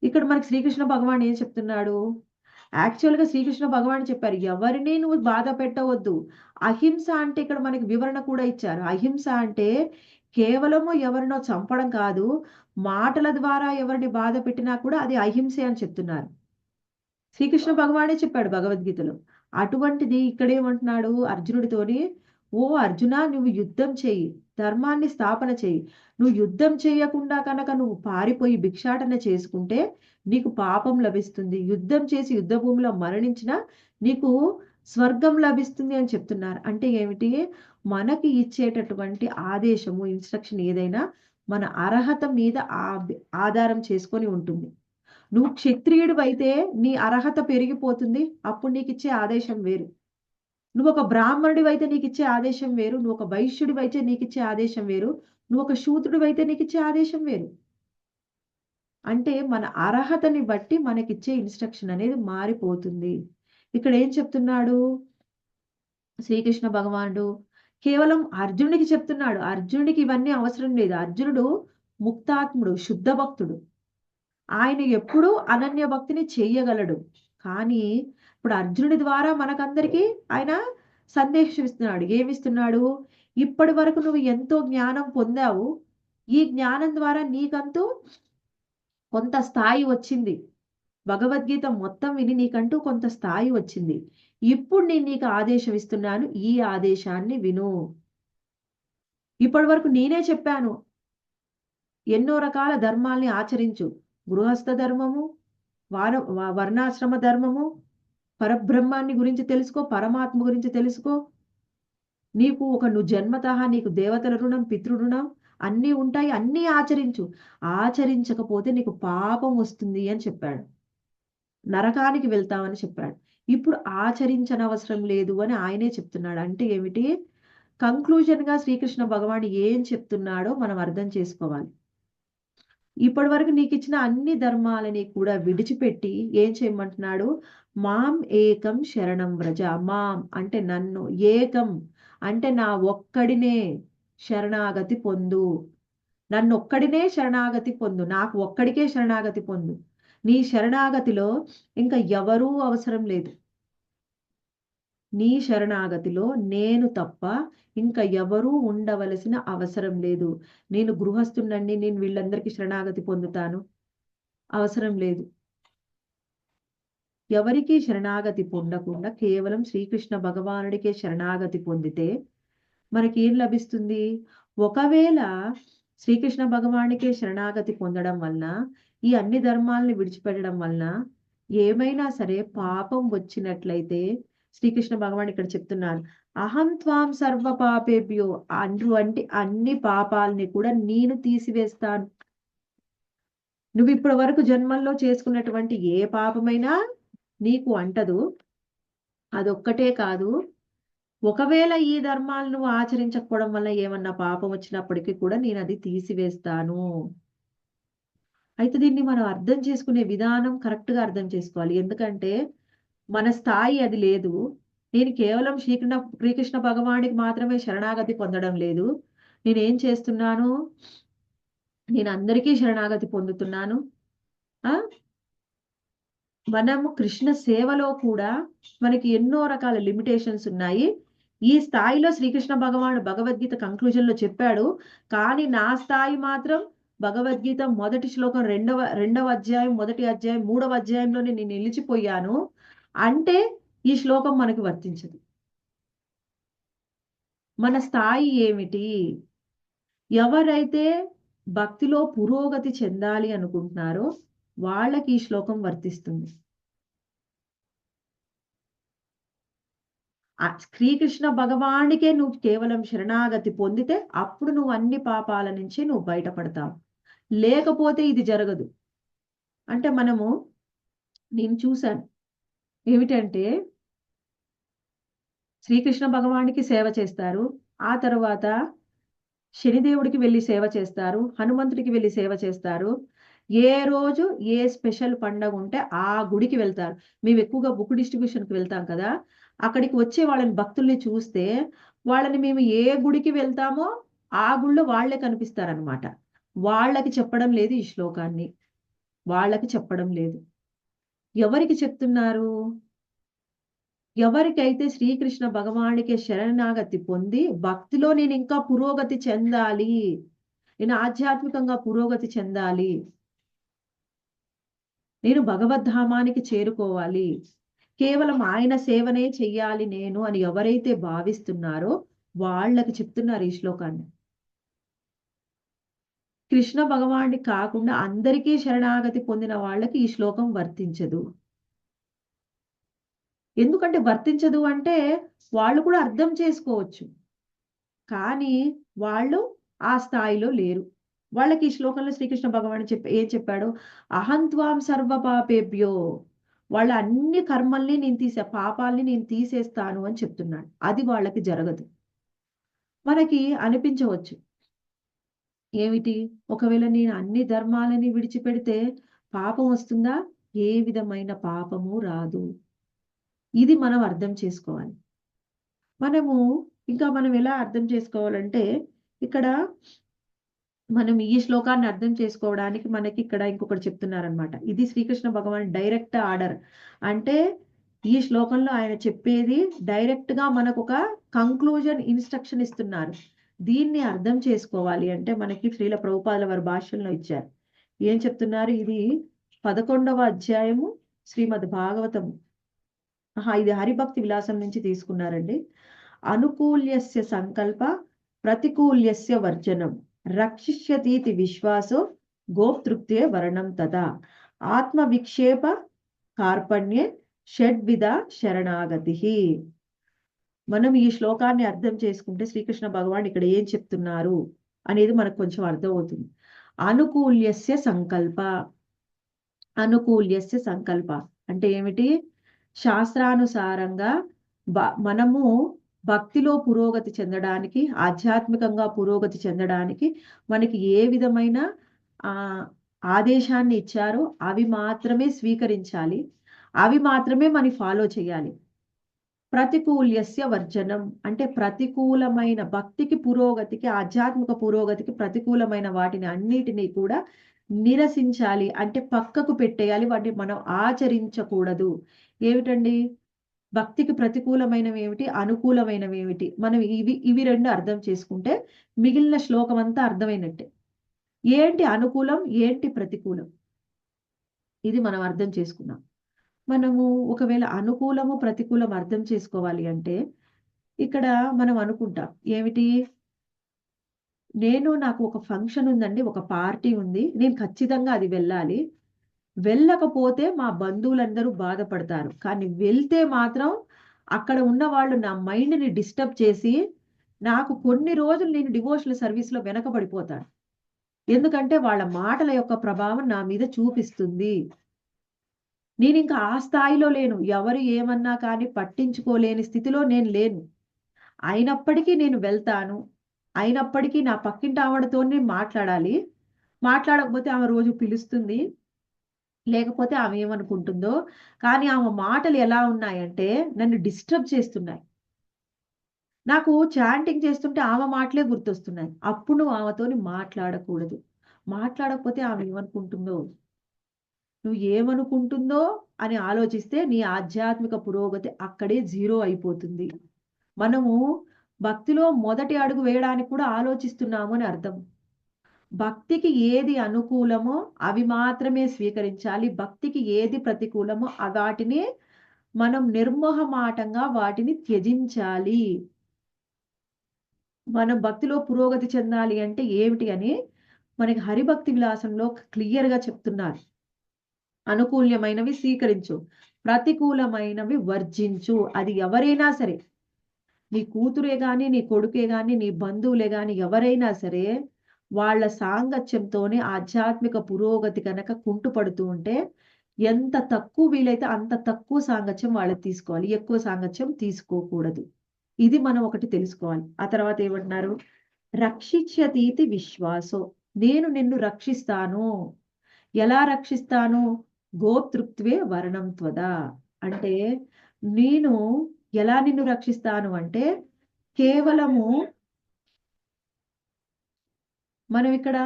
ఇక్కడ మనకి శ్రీకృష్ణ భగవాన్ ఏం చెప్తున్నాడు? యాక్చువల్‌గా శ్రీకృష్ణ భగవాన్ చెప్పారు. ఎవరిని నువ్వు బాధ పెట్టవద్దు. అహింస అంటే ఇక్కడ మనకి వివరణ కూడా ఇచ్చారు. అహింస అంటే కేవలము ఎవరినో చంపడం కాదు. మాటల ద్వారా ఎవరిని బాధ పెట్టినా కూడా అది అహింసే అని చెప్తున్నారు. శ్రీకృష్ణ భగవానే చెప్పాడు భగవద్గీతలో. అటువంటిది ఇక్కడేమంటున్నాడు అర్జునుడితోని, "ఓ అర్జునా! నువ్వు యుద్ధం చెయ్యి. ధర్మాన్ని స్థాపన చెయ్యి. నువ్వు యుద్ధం చేయకుండా కనుక నువ్వు పారిపోయి భిక్షాటన చేసుకుంటే నీకు పాపం లభిస్తుంది. యుద్ధం చేసి యుద్ధ భూమిలో మరణించినా నీకు స్వర్గం లభిస్తుంది" అని చెప్తున్నారు. అంటే ఏమిటి? మనకి ఇచ్చేటటువంటి ఆదేశము, ఇన్‌స్ట్రక్షన్ ఏదైనా మన అర్హత మీద ఆధారం చేసుకొని ఉంటుంది. నువ్వు క్షత్రియుడివైతే నీ అర్హత పెరిగిపోతుంది. అప్పుడు నీకిచ్చే ఆదేశం వేరు. నువ్వొక బ్రాహ్మణుడివైతే నీకిచ్చే ఆదేశం వేరు. నువ్వొక వైశ్యుడివైతే నీకిచ్చే ఆదేశం వేరు. నువ్వొక శూద్రుడివైతే నీకిచ్చే ఆదేశం వేరు. అంటే మన అర్హతని బట్టి మనకిచ్చే ఇన్‌స్ట్రక్షన్ అనేది మారిపోతుంది. ఇక్కడ ఏం చెప్తున్నాడు శ్రీకృష్ణ భగవానుడు? కేవలం అర్జునుడికి చెప్తున్నాడు. అర్జునుడికి ఇవన్నీ అవసరం లేదు. అర్జునుడు ముక్తాత్ముడు, శుద్ధ భక్తుడు. ఆయన ఎప్పుడూ అనన్య భక్తిని చెయ్యగలడు. కానీ ఇప్పుడు అర్జునుడి ద్వారా మనకందరికీ ఆయన సందేశం ఇస్తున్నాడు. ఏమిస్తున్నాడు? ఇప్పటి వరకు నువ్వు ఎంతో జ్ఞానం పొందావు. ఈ జ్ఞానం ద్వారా నీకంటూ కొంత స్థాయి వచ్చింది. భగవద్గీత మొత్తం విని నీకంటూ కొంత స్థాయి వచ్చింది. ఇప్పుడు నేను నీకు ఆదేశం ఇస్తున్నాను. ఈ ఆదేశాన్ని విను. ఇప్పటి వరకు నేనే చెప్పాను, ఎన్నో రకాల ధర్మాల్ని ఆచరించు. గృహస్థ ధర్మము, వర్ణాశ్రమ ధర్మము, పరబ్రహ్మాన్ని గురించి తెలుసుకో, పరమాత్మ గురించి తెలుసుకో. నీకు నువ్వు జన్మతః నీకు దేవతల రుణం, పితృ రుణం అన్నీ ఉంటాయి. అన్నీ ఆచరించు. ఆచరించకపోతే నీకు పాపం వస్తుంది అని చెప్పాడు. నరకానికి వెళ్తామని చెప్పాడు. ఇప్పుడు ఆచరించనవసరం లేదు అని ఆయనే చెప్తున్నాడు. అంటే ఏమిటి? కంక్లూజన్‌గా శ్రీకృష్ణ భగవానుడు ఏం చెప్తున్నాడో మనం అర్థం చేసుకోవాలి. ఇప్పటి వరకు నీకిచ్చిన అన్ని ధర్మాలని కూడా విడిచిపెట్టి ఏం చేయమంటున్నాడు? మాం ఏకం శరణం వ్రజ. మాం అంటే నన్ను, ఏకం అంటే నా ఒక్కడినే శరణాగతి పొందు. నన్నొక్కడినే శరణాగతి పొందు. నాకు ఒక్కడికే శరణాగతి పొందు. నీ శరణాగతిలో ఇంకా ఎవరూ అవసరం లేదు. నీ శరణాగతిలో నేను తప్ప ఇంకా ఎవరూ ఉండవలసిన అవసరం లేదు. నేను గృహస్థుండండి, నేను వీళ్ళందరికీ శరణాగతి పొందుతాను. అవసరం లేదు. ఎవరికీ శరణాగతి పొందకుండా కేవలం శ్రీకృష్ణ భగవానుడికే శరణాగతి పొందితే మనకేం లభిస్తుంది? ఒకవేళ శ్రీకృష్ణ భగవానుడికే శరణాగతి పొందడం వలన, ఈ అన్ని ధర్మాలని విడిచిపెట్టడం వలన ఏమైనా సరే పాపం వచ్చినట్లయితే శ్రీకృష్ణ భగవానుడు ఇక్కడ చెప్తున్నారు, అహం త్వాం సర్వ పాపేభ్యో, అటువంటి అన్ని పాపాలని కూడా నేను తీసివేస్తాను. నువ్వు ఇప్పటి వరకు జన్మల్లో చేసుకున్నటువంటి ఏ పాపమైనా నీకు అంటదు. అదొక్కటే కాదు, ఒకవేళ ఈ ధర్మాలు నువ్వు ఆచరించకపోవడం వల్ల ఏమన్నా పాపం వచ్చినప్పటికీ కూడా నేను అది తీసివేస్తాను. అయితే దీన్ని మనం అర్థం చేసుకునే విధానం కరెక్ట్‌గా అర్థం చేసుకోవాలి. ఎందుకంటే మన స్థాయి అది లేదు. నేను కేవలం శ్రీకృష్ణ భగవానుడికి మాత్రమే శరణాగతి పొందడం లేదు. నేనేం చేస్తున్నాను? నేను అందరికీ శరణాగతి పొందుతున్నాను. ఆ! మనము కృష్ణ సేవలో కూడా మనకి ఎన్నో రకాల లిమిటేషన్స్ ఉన్నాయి. ఈ స్థాయిలో శ్రీకృష్ణ భగవానుడు భగవద్గీత కంక్లూజన్‌లో చెప్పాడు. కానీ నా స్థాయి మాత్రం భగవద్గీత మొదటి శ్లోకం రెండవ అధ్యాయం, మొదటి అధ్యాయం, మూడవ అధ్యాయంలోనే నేను నిలిచిపోయాను. అంటే ఈ శ్లోకం మనకి వర్తించదు. మన స్థాయి ఏమిటి? ఎవరైతే భక్తిలో పురోగతి చెందాలి అనుకుంటున్నారో వాళ్ళకి ఈ శ్లోకం వర్తిస్తుంది. శ్రీకృష్ణ భగవానుడికే నువ్వు కేవలం శరణాగతి పొందితే అప్పుడు నువ్వు అన్ని పాపాల నుంచి నువ్వు బయటపడతావు. లేకపోతే ఇది జరగదు. అంటే నేను చూశాను. ఏమిటంటే శ్రీకృష్ణ భగవానుడికి సేవ చేస్తారు. ఆ తర్వాత శనిదేవుడికి వెళ్లి సేవ చేస్తారు. హనుమంతుడికి వెళ్లి సేవ చేస్తారు. ఏ రోజు ఏ స్పెషల్ పండగుంటే ఆ గుడికి వెళ్తారు. మేము ఎక్కువగా బుక్ డిస్ట్రిబ్యూషన్‌కి వెళ్తాం కదా! అక్కడికి వచ్చే వాళ్ళని భక్తుల్ని చూస్తే, వాళ్ళని మేము ఏ గుడికి వెళ్తామో ఆ గుడిలో వాళ్ళే కనిపిస్తారనమాట. వాళ్ళకి చెప్పడం లేదు ఈ శ్లోకాన్ని. వాళ్ళకి చెప్పడం లేదు. ఎవరికి చెప్తున్నారు? ఎవరికైతే శ్రీకృష్ణ భగవానుడికే శరణాగతి పొంది భక్తిలో నేనింకా పురోగతి చెందాలి. నేను ఆధ్యాత్మికంగా పురోగతి చెందాలి. నేను భగవద్ధామానికి చేరుకోవాలి. కేవలం ఆయన సేవనే చెయ్యాలి నేను అని ఎవరైతే భావిస్తున్నారో వాళ్ళకి చెప్తున్నారు ఈ శ్లోకాన్ని. కృష్ణ భగవానుడికి కాకుండా అందరికీ శరణాగతి పొందిన వాళ్ళకి ఈ శ్లోకం వర్తించదు. ఎందుకంటే వర్తించదు అంటే వాళ్ళు కూడా అర్థం చేసుకోవచ్చు. కానీ వాళ్ళు ఆ స్థాయిలో లేరు. వాళ్ళకి ఈ శ్లోకంలో శ్రీకృష్ణ భగవానుడు ఏం చెప్పాడు? అహం త్వాం సర్వ పాపేభ్యో, వాళ్ళ అన్ని కర్మల్ని పాపాల్ని నేను తీసేస్తాను అని చెప్తున్నాడు. అది వాళ్ళకి జరగదు. మనకి అనిపించవచ్చు. ఏమిటి? ఒకవేళ నేను అన్ని ధర్మాలని విడిచిపెడితే పాపం వస్తుందా? ఏ విధమైన పాపము రాదు. ఇది మనం అర్థం చేసుకోవాలి. మనము మనం ఎలా అర్థం చేసుకోవాలంటే, ఇక్కడ మనం ఈ శ్లోకాన్ని అర్థం చేసుకోవడానికి మనకి ఇక్కడ ఇంకొకటి చెప్తున్నారనమాట. ఇది శ్రీకృష్ణ భగవాన్ డైరెక్ట్ ఆర్డర్. అంటే ఈ శ్లోకంలో ఆయన చెప్పేది డైరెక్ట్‌గా మనకొక కంక్లూజన్ ఇన్‌స్ట్రక్షన్ ఇస్తున్నారు. దీన్ని అర్థం చేసుకోవాలి అంటే మనకి శ్రీల ప్రభుపాదుల వారి భాష్యంలో ఇచ్చారు. ఏం చెప్తున్నారు? ఇది 11వ అధ్యాయము శ్రీమద్ భాగవతము. ఇది హరిభక్తి విలాసం నుంచి తీసుకున్నారండి. అనుకూల్యస్య సంకల్ప ప్రతికూల్యస్య వర్జనం, రక్షిష్యతీతి విశ్వాసో గోప్తృప్తే వరణం తదా, ఆత్మవిక్షేప కార్పణ్యే షడ్విధ శరణాగతి. మనం ఈ శ్లోకాన్ని అర్థం చేసుకుంటే శ్రీకృష్ణ భగవాన్ ఇక్కడ ఏం చెప్తున్నారు అనేది మనకు కొంచెం అర్థమవుతుంది. అనుకూల్యస్య సంకల్ప, అనుకూల్యస్య సంకల్ప అంటే ఏమిటి? శాస్త్రానుసారంగా మనము భక్తిలో పురోగతి చెందడానికి, ఆధ్యాత్మికంగా పురోగతి చెందడానికి మనకి ఏ విధమైన ఆదేశాన్ని ఇచ్చారో అవి మాత్రమే స్వీకరించాలి, అవి మాత్రమే మనం ఫాలో చేయాలి. ప్రతికూల్యస్య వర్జనం అంటే ప్రతికూలమైన భక్తికి, పురోగతికి, ఆధ్యాత్మిక పురోగతికి ప్రతికూలమైన వాటిని అన్నిటినీ కూడా నిరసించాలి, అంటే పక్కకు పెట్టేయాలి, వాటిని మనం ఆచరించకూడదు. ఏమిటండి? భక్తికి ప్రతికూలమైనవి ఏమిటి, అనుకూలమైనవి ఏమిటి? మనం ఇవి రెండు అర్థం చేసుకుంటే మిగిలిన శ్లోకం అంతా అర్థమైనట్టే. ఏంటి అనుకూలం, ఏంటి ప్రతికూలం, ఇది మనం అర్థం చేసుకున్నాం. మనము ఒకవేళ అనుకూలము ప్రతికూలం అర్థం చేసుకోవాలి అంటే ఇక్కడ మనం అనుకుంటాం ఏమిటి? నాకు ఒక ఫంక్షన్ ఉందండి, ఒక పార్టీ ఉంది, నేను ఖచ్చితంగా అది వెళ్ళాలి. వెళ్ళకపోతే మా బంధువులందరూ బాధపడతారు, కానీ వెళ్తే మాత్రం అక్కడ ఉన్న వాళ్ళు నా మైండ్ని డిస్టర్బ్ చేసి నాకు కొన్ని రోజులు నేను డివోషనల్ సర్వీస్లో వెనకబడిపోతాను. ఎందుకంటే వాళ్ళ మాటల యొక్క ప్రభావం నా మీద చూపిస్తుంది. నేను ఇంకా ఆ స్థాయిలో లేను, ఎవరు ఏమన్నా కానీ పట్టించుకోలేని స్థితిలో నేను లేను. అయినప్పటికీ నేను వెళ్తాను, అయినప్పటికీ నా పక్కింటి ఆవిడతోనే మాట్లాడాలి. మాట్లాడకపోతే ఆమె రోజు పిలుస్తుంది, లేకపోతే ఆమె ఏమనుకుంటుందో. కానీ ఆమె మాటలు ఎలా ఉన్నాయంటే నన్ను డిస్టర్బ్ చేస్తున్నాయి. నాకు చాంటింగ్ చేస్తుంటే ఆమె మాటలే గుర్తొస్తున్నాయి. అప్పుడు నువ్వు ఆమెతోని మాట్లాడకూడదు. మాట్లాడకపోతే ఆమె ఏమనుకుంటుందో, నువ్వు ఏమనుకుంటుందో అని ఆలోచిస్తే నీ ఆధ్యాత్మిక పురోగతి అక్కడే జీరో అయిపోతుంది. మనము భక్తిలో మొదటి అడుగు వేయడానికి కూడా ఆలోచిస్తున్నాము అని అర్థం. భక్తికి ఏది అనుకూలమో అవి మాత్రమే స్వీకరించాలి, భక్తికి ఏది ప్రతికూలమో వాటిని మనం నిర్మోహమాటంగా వాటిని త్యజించాలి. మనం భక్తిలో పురోగతి చెందాలి అంటే ఏమిటి అని మనకి హరిభక్తి విలాసంలో క్లియర్గా చెప్తున్నారు. అనుకూల్యమైనవి స్వీకరించు, ప్రతికూలమైనవి వర్జించు. అది ఎవరైనా సరే, నీ కూతురే గాని, నీ కొడుకే గాని, నీ బంధువులే గాని, ఎవరైనా సరే వాళ్ళ సాంగత్యంతోనే ఆధ్యాత్మిక పురోగతి కనుక కుంటుపడుతూ ఉంటే ఎంత తక్కువ వీలైతే అంత తక్కువ సాంగత్యం వాళ్ళకి తీసుకోవాలి, ఎక్కువ సాంగత్యం తీసుకోకూడదు. ఇది మనం ఒకటి తెలుసుకోవాలి. ఆ తర్వాత ఏమంటున్నారు? రక్షిష్యతీతి విశ్వాసో, నేను నిన్ను రక్షిస్తాను. ఎలా రక్షిస్తాను? గోతృత్వే వరణం త్వదా అంటే నేను ఎలా నిన్ను రక్షిస్తాను అంటే కేవలము మనం ఇక్కడ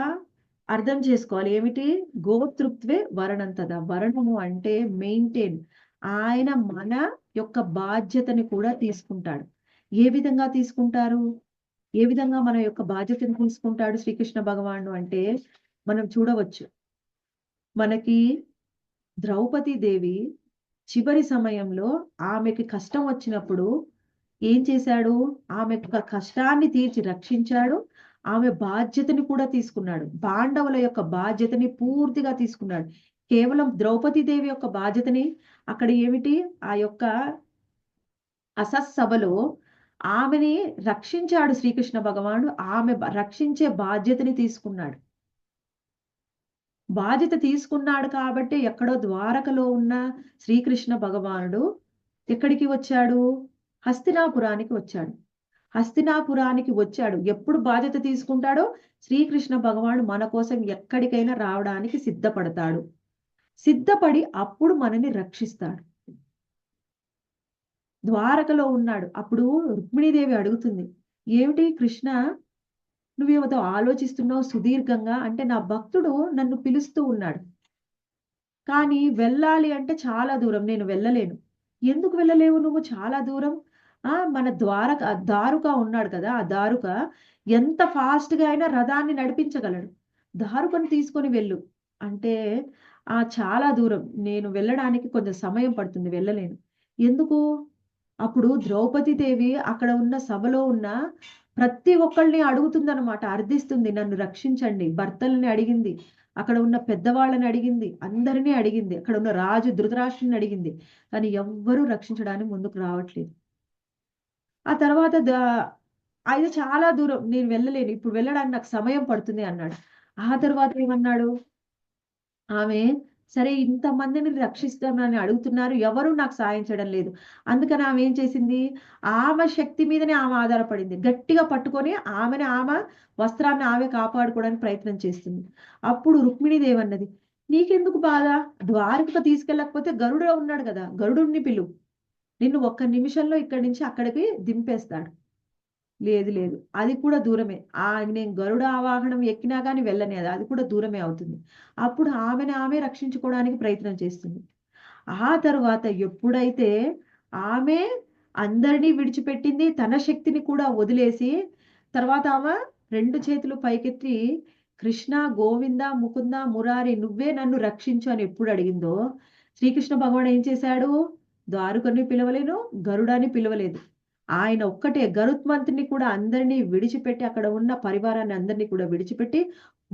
అర్థం చేసుకోవాలి ఏమిటి? గోతృత్వే వరణం తదా. వరణము అంటే మెయింటైన్. ఆయన మన యొక్క బాధ్యతని కూడా తీసుకుంటాడు. ఏ విధంగా తీసుకుంటారు? ఏ విధంగా మన యొక్క బాధ్యతను తీసుకుంటాడు శ్రీకృష్ణ భగవానుడు అంటే మనం చూడవచ్చు. మనకి ద్రౌపదీదేవి చివరి సమయంలో ఆమెకి కష్టం వచ్చినప్పుడు ఏం చేశాడు? ఆమె యొక్క కష్టాన్ని తీర్చి రక్షించాడు. ఆమె బాధ్యతని కూడా తీసుకున్నాడు. పాండవుల యొక్క బాధ్యతని పూర్తిగా తీసుకున్నాడు. కేవలం ద్రౌపదీదేవి యొక్క బాధ్యతని అక్కడ ఏమిటి? ఆ యొక్క అసత్సభలో ఆమెని రక్షించాడు శ్రీకృష్ణ భగవానుడు. ఆమె రక్షించే బాధ్యతని తీసుకున్నాడు. బాధ్యత తీసుకున్నాడు కాబట్టి ఎక్కడో ద్వారకలో ఉన్న శ్రీకృష్ణ భగవానుడు ఎక్కడికి వచ్చాడు? హస్తినాపురానికి వచ్చాడు. హస్తినాపురానికి వచ్చాడు. ఎప్పుడు బాధ్యత తీసుకుంటాడో శ్రీకృష్ణ భగవానుడు మన కోసం ఎక్కడికైనా రావడానికి సిద్ధపడతాడు. సిద్ధపడి అప్పుడు మనని రక్షిస్తాడు. ద్వారకలో ఉన్నాడు. అప్పుడు రుక్మిణీదేవి అడుగుతుంది, ఏమిటి కృష్ణ, నువ్వేమో ఆలోచిస్తున్నావు సుదీర్ఘంగా అంటే నా భక్తుడు నన్ను పిలుస్తూ ఉన్నాడు, కానీ వెళ్ళాలి అంటే చాలా దూరం, నేను వెళ్ళలేను. ఎందుకు వెళ్ళలేవు నువ్వు చాలా దూరం? మన దారుక ఉన్నాడు కదా, ఆ దారుక ఎంత ఫాస్ట్గా అయినా రథాన్ని నడిపించగలడు. దారుకను తీసుకొని వెళ్ళు అంటే చాలా దూరం, నేను వెళ్ళడానికి కొంచెం సమయం పడుతుంది, వెళ్ళలేను. ఎందుకు? అప్పుడు ద్రౌపదీదేవి అక్కడ ఉన్న సభలో ఉన్న ప్రతి ఒక్కళ్ళని అడుగుతుందన్నమాట, అర్థిస్తుంది, నన్ను రక్షించండి. భర్తలని అడిగింది, అక్కడ ఉన్న పెద్దవాళ్ళని అడిగింది, అందరినీ అడిగింది, అక్కడ ఉన్న రాజు ధృతరాష్ట్రుని అడిగింది. కానీ ఎవ్వరూ రక్షించడానికి ముందుకు రావట్లేదు. ఆ తర్వాత ఆయన చాలా దూరం, నేను వెళ్ళలేను, ఇప్పుడు వెళ్ళడానికి నాకు సమయం పడుతుంది అన్నాడు. ఆ తర్వాత ఏమన్నాడు? ఆమె, సరే ఇంతమందిని రక్షిస్తానని అడుగుతున్నారు, ఎవరు నాకు సాయం చేయడం లేదు. అందుకని ఆమె ఏం చేసింది? ఆమె శక్తి మీదనే ఆమె ఆధారపడింది. గట్టిగా పట్టుకొని ఆమె వస్త్రాన్ని ఆమె కాపాడుకోవడానికి ప్రయత్నం చేస్తుంది. అప్పుడు రుక్మిణీదేవి అన్నది, "నీకెందుకు బాధ? ద్వారకకు తీసుకెళ్ళకపోతే గరుడ ఉన్నాడు కదా! గరుడుని పిలువు. నిన్ను ఒక్క నిమిషంలో ఇక్కడి నుంచి అక్కడికి దింపేస్తాడు." లేదు లేదు. అది కూడా దూరమే. నేను గరుడ ఆవాహనం ఎక్కినా గాని వెళ్ళని అది. అది కూడా దూరమే అవుతుంది. అప్పుడు ఆమె రక్షించుకోవడానికి ప్రయత్నం చేస్తుంది. ఆ తరువాత ఎప్పుడైతే ఆమె అందరిని విడిచిపెట్టింది, తన శక్తిని కూడా వదిలేసి, తర్వాత ఆమె 2 చేతులు పైకెత్తి, కృష్ణ, గోవింద, ముకుంద, మురారి నువ్వే నన్ను రక్షించు అని ఎప్పుడు అడిగిందో, శ్రీకృష్ణ భగవానుడు ఏం చేశాడు? ద్వారకని పిలవలేదు, గరుడని పిలవలేదు. ఆయన ఒక్కటే గరుత్మంతుడిని కూడా అందరినీ విడిచిపెట్టి, అక్కడ ఉన్న పరివారాన్ని అందరినీ కూడా విడిచిపెట్టి,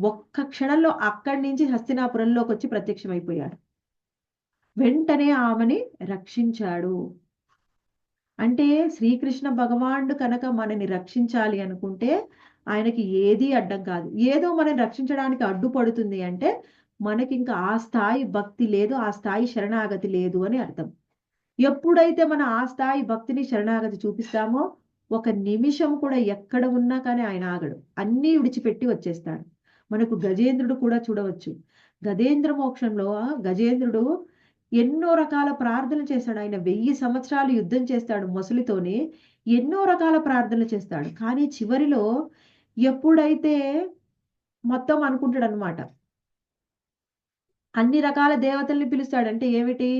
ఒక్క క్షణంలో అక్కడి నుంచి హస్తినాపురంలోకొచ్చి ప్రత్యక్షమైపోయాడు. వెంటనే ఆమెని రక్షించాడు. అంటే శ్రీకృష్ణ భగవానుడు కనుక మనని రక్షించాలి అనుకుంటే, ఆయనకి ఏదీ అడ్డం కాదు. ఏదో మనని రక్షించడానికి అడ్డుపడుతుంది అంటే, మనకింక ఆ స్థాయి భక్తి లేదు, ఆ స్థాయి శరణాగతి లేదు అని అర్థం. ఎప్పుడైతే మనం ఆ స్థాయి భక్తిని, శరణాగతి చూపిస్తామో, ఒక నిమిషం కూడా ఎక్కడ ఉన్నా కానీ ఆయన ఆగడు. అన్నీ విడిచిపెట్టి వచ్చేస్తాడు. మనకు గజేంద్రుడు కూడా చూడవచ్చు. గజేంద్ర మోక్షంలో గజేంద్రుడు ఎన్నో రకాల ప్రార్థనలు చేశాడు. ఆయన 1000 సంవత్సరాలు యుద్ధం చేస్తాడు మొసలితోని. ఎన్నో రకాల ప్రార్థనలు చేస్తాడు. కానీ చివరిలో ఎప్పుడైతే మొత్తం అనుకుంటాడనమాట, అన్ని రకాల దేవతల్ని పిలుస్తాడు. అంటే ఏమిటి?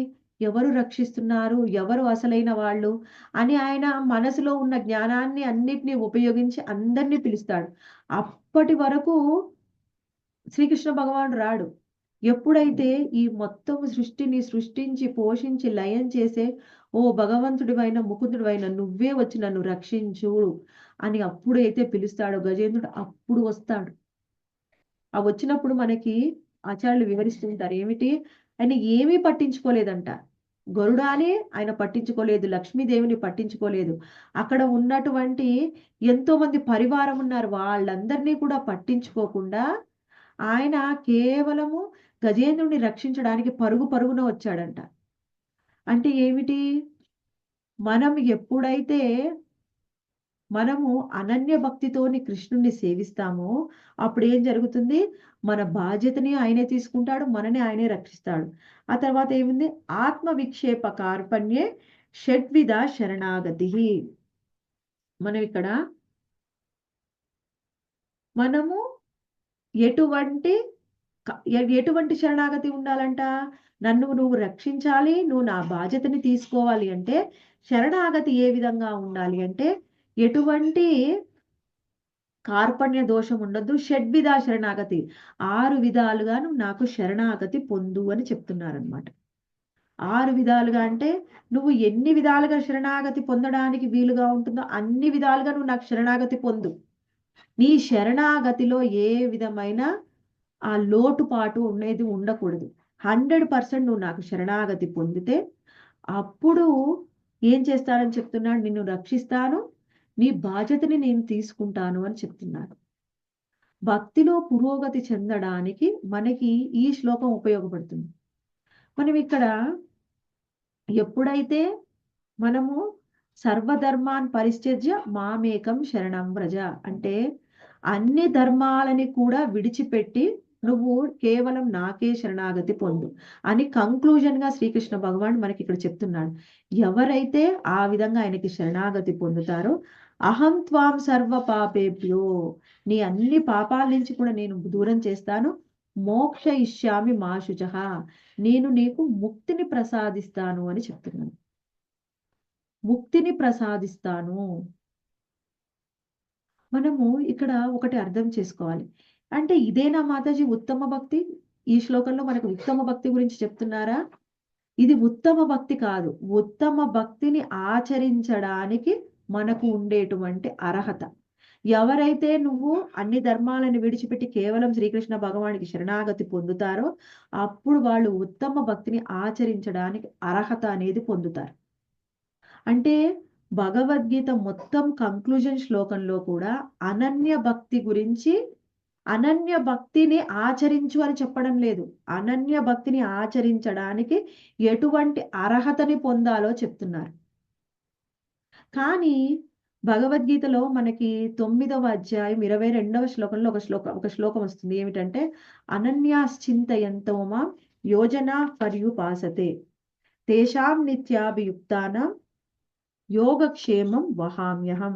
ఎవరు రక్షిస్తున్నారు? ఎవరు అసలైన వాళ్ళు? అని ఆయన మనసులో ఉన్న జ్ఞానాన్ని అన్నిటిని ఉపయోగించి అందరిని పిలుస్తాడు. అప్పటి వరకు శ్రీకృష్ణ భగవానుడు రాడు. ఎప్పుడైతే ఈ మొత్తం సృష్టిని సృష్టించి, పోషించి, లయం చేసే ఓ భగవంతుడివైన, ముకుందుడివైన నువ్వే వచ్చి నన్ను రక్షించు అని అప్పుడైతే పిలుస్తాడో గజేంద్రుడు, అప్పుడు వస్తాడు. ఆ వచ్చినప్పుడు మనకి ఆచార్యులు వివరిస్తూ ఉంటారు. ఏమిటి? ఆయన ఏమీ పట్టించుకోలేదంట. గరుడాని ఆయన పట్టించుకోలేదు. లక్ష్మీదేవిని పట్టించుకోలేదు. అక్కడ ఉన్నటువంటి ఎంతోమంది పరివారం ఉన్నారు. వాళ్ళందరినీ కూడా పట్టించుకోకుండా ఆయన కేవలము గజేంద్రుడిని రక్షించడానికి పరుగు పరుగున వచ్చాడంట. అంటే ఏమిటి? మనం ఎప్పుడైతే మనము అనన్య భక్తితోని కృష్ణుడిని సేవిస్తామో, అప్పుడేం జరుగుతుంది? మన బాధ్యతని ఆయనే తీసుకుంటాడు, మనని ఆయనే రక్షిస్తాడు. ఆ తర్వాత ఏముంది? ఆత్మ విక్షేప కార్పణ్యే షడ్విధ శరణాగతిః. మనం ఇక్కడ మనము ఎటువంటి ఎటువంటి శరణాగతి ఉండాలంట? నన్ను నువ్వు రక్షించాలి, నువ్వు నా బాధ్యతని తీసుకోవాలి అంటే, శరణాగతి ఏ విధంగా ఉండాలి అంటే, ఎటువంటి కార్పణ్య దోషం ఉండొద్దు. షడ్విధ శరణాగతి. 6 విధాలుగా నువ్వు నాకు శరణాగతి పొందు అని చెప్తున్నారనమాట. 6 విధాలుగా అంటే, నువ్వు ఎన్ని విధాలుగా శరణాగతి పొందడానికి వీలుగా ఉంటుందో, అన్ని విధాలుగా నువ్వు నాకు శరణాగతి పొందు. నీ శరణాగతిలో ఏ విధమైన ఆ లోటుపాటు ఉండేది ఉండకూడదు. 100% నువ్వు నాకు శరణాగతి పొందితే, అప్పుడు ఏం చేస్తానని చెప్తున్నాడు? నిన్ను రక్షిస్తాను, నీ బాధ్యతని నేను తీసుకుంటాను అని చెప్తున్నాడు. భక్తిలో పురోగతి చెందడానికి మనకి ఈ శ్లోకం ఉపయోగపడుతుంది. మనం ఇక్కడ ఎప్పుడైతే మనము సర్వధర్మాన్ పరిత్యజ్య మామేకం శరణం వ్రజ అంటే, అన్ని ధర్మాలని కూడా విడిచిపెట్టి నువ్వు కేవలం నాకే శరణాగతి పొందు అని కంక్లూజన్‌గా శ్రీకృష్ణ భగవానుడు మనకి ఇక్కడ చెప్తున్నాడు. ఎవరైతే ఆ విధంగా ఆయనకి శరణాగతి పొందుతారో, అహం త్వాం సర్వ పాపేభ్యో, నీ అన్ని పాపాల నుంచి కూడా నేను దూరం చేస్తాను. మోక్షయిష్యామి మా శుచః, నేను నీకు ముక్తిని ప్రసాదిస్తాను అని చెప్తున్నాను. ముక్తిని ప్రసాదిస్తాను. మనము ఇక్కడ ఒకటి అర్థం చేసుకోవాలి. అంటే ఇదేనా మాతాజీ ఉత్తమ భక్తి? ఈ శ్లోకంలో మనకు ఉత్తమ భక్తి గురించి చెప్తున్నారా? ఇది ఉత్తమ భక్తి కాదు. ఉత్తమ భక్తిని ఆచరించడానికి మనకు ఉండేటువంటి అర్హత. ఎవరైతే నువ్వు అన్ని ధర్మాలను విడిచిపెట్టి కేవలం శ్రీకృష్ణ భగవానికి శరణాగతి పొందుతారో అప్పుడు వాళ్ళు ఉత్తమ భక్తిని ఆచరించడానికి అర్హత అనేది పొందుతారు. అంటే భగవద్గీత మొత్తం కంక్లూజన్ శ్లోకంలో కూడా అనన్య భక్తి గురించి, అనన్య భక్తిని ఆచరించు అని చెప్పడం లేదు, అనన్య భక్తిని ఆచరించడానికి ఎటువంటి అర్హతని పొందాలో చెప్తున్నారు. కానీ భగవద్గీతలో మనకి 9వ అధ్యాయం 22వ శ్లోకంలో ఒక శ్లోకం వస్తుంది. ఏమిటంటే అనన్యాశ్చింతయంతో మాం యోజనా పర్యుపాసతే తేషాం నిత్యాభియుక్తానాం యోగక్షేమం వహామ్యహం.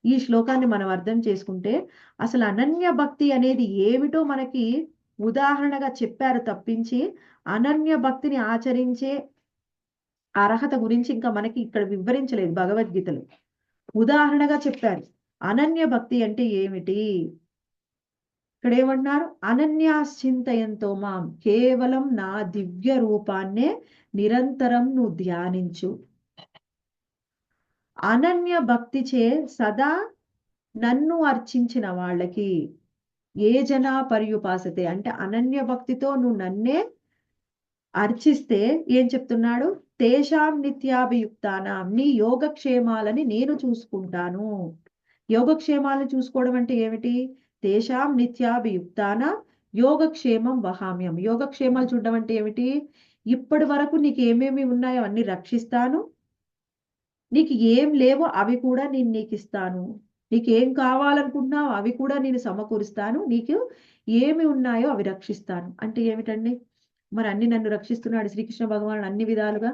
ఈ శ్లోకాన్ని మనం అర్థం చేసుకుంటే అసలు అనన్య భక్తి అనేది ఏమిటో మనకి ఉదాహరణగా చెప్పారు తప్పించి అనన్య భక్తిని ఆచరించే అర్హత గురించి ఇంకా మనకి ఇక్కడ వివరించలేదు భగవద్గీతలో. ఉదాహరణగా చెప్పారు. అనన్య భక్తి అంటే ఏమిటి? ఇక్కడ ఏమంటున్నారు? అనన్యాశ్చింతయంతో మాం, కేవలం నా దివ్య రూపాన్నే నిరంతరం నువ్వు ధ్యానించు. అనన్య భక్తిచే సదా నన్ను అర్చించిన వాళ్ళకి ఏ జనా పర్యుపాసతే అంటే అనన్య భక్తితో నువ్వు నన్నే అర్చిస్తే ఏం చెప్తున్నాడు? తేషాం నిత్యాభియుక్తానాం, నీ యోగక్షేమాలని నేను చూసుకుంటాను. యోగక్షేమాలను చూసుకోవడం అంటే ఏమిటి? తేషాం నిత్యాభియుక్తానాం యోగక్షేమం వహామ్యం. యోగక్షేమాలు చూడడం అంటే ఏమిటి? ఇప్పటి వరకు నీకు ఏమేమి ఉన్నాయో అన్ని రక్షిస్తాను, నీకు ఏం లేవో అవి కూడా నేను నీకు ఇస్తాను, నీకు ఏం కావాలనుకుంటున్నావు అవి కూడా నేను సమకూరుస్తాను, నీకు ఏమి ఉన్నాయో అవి రక్షిస్తాను. అంటే ఏమిటండి? మరి అన్ని నన్ను రక్షిస్తున్నాడు శ్రీకృష్ణ భగవానుడు అన్ని విధాలుగా.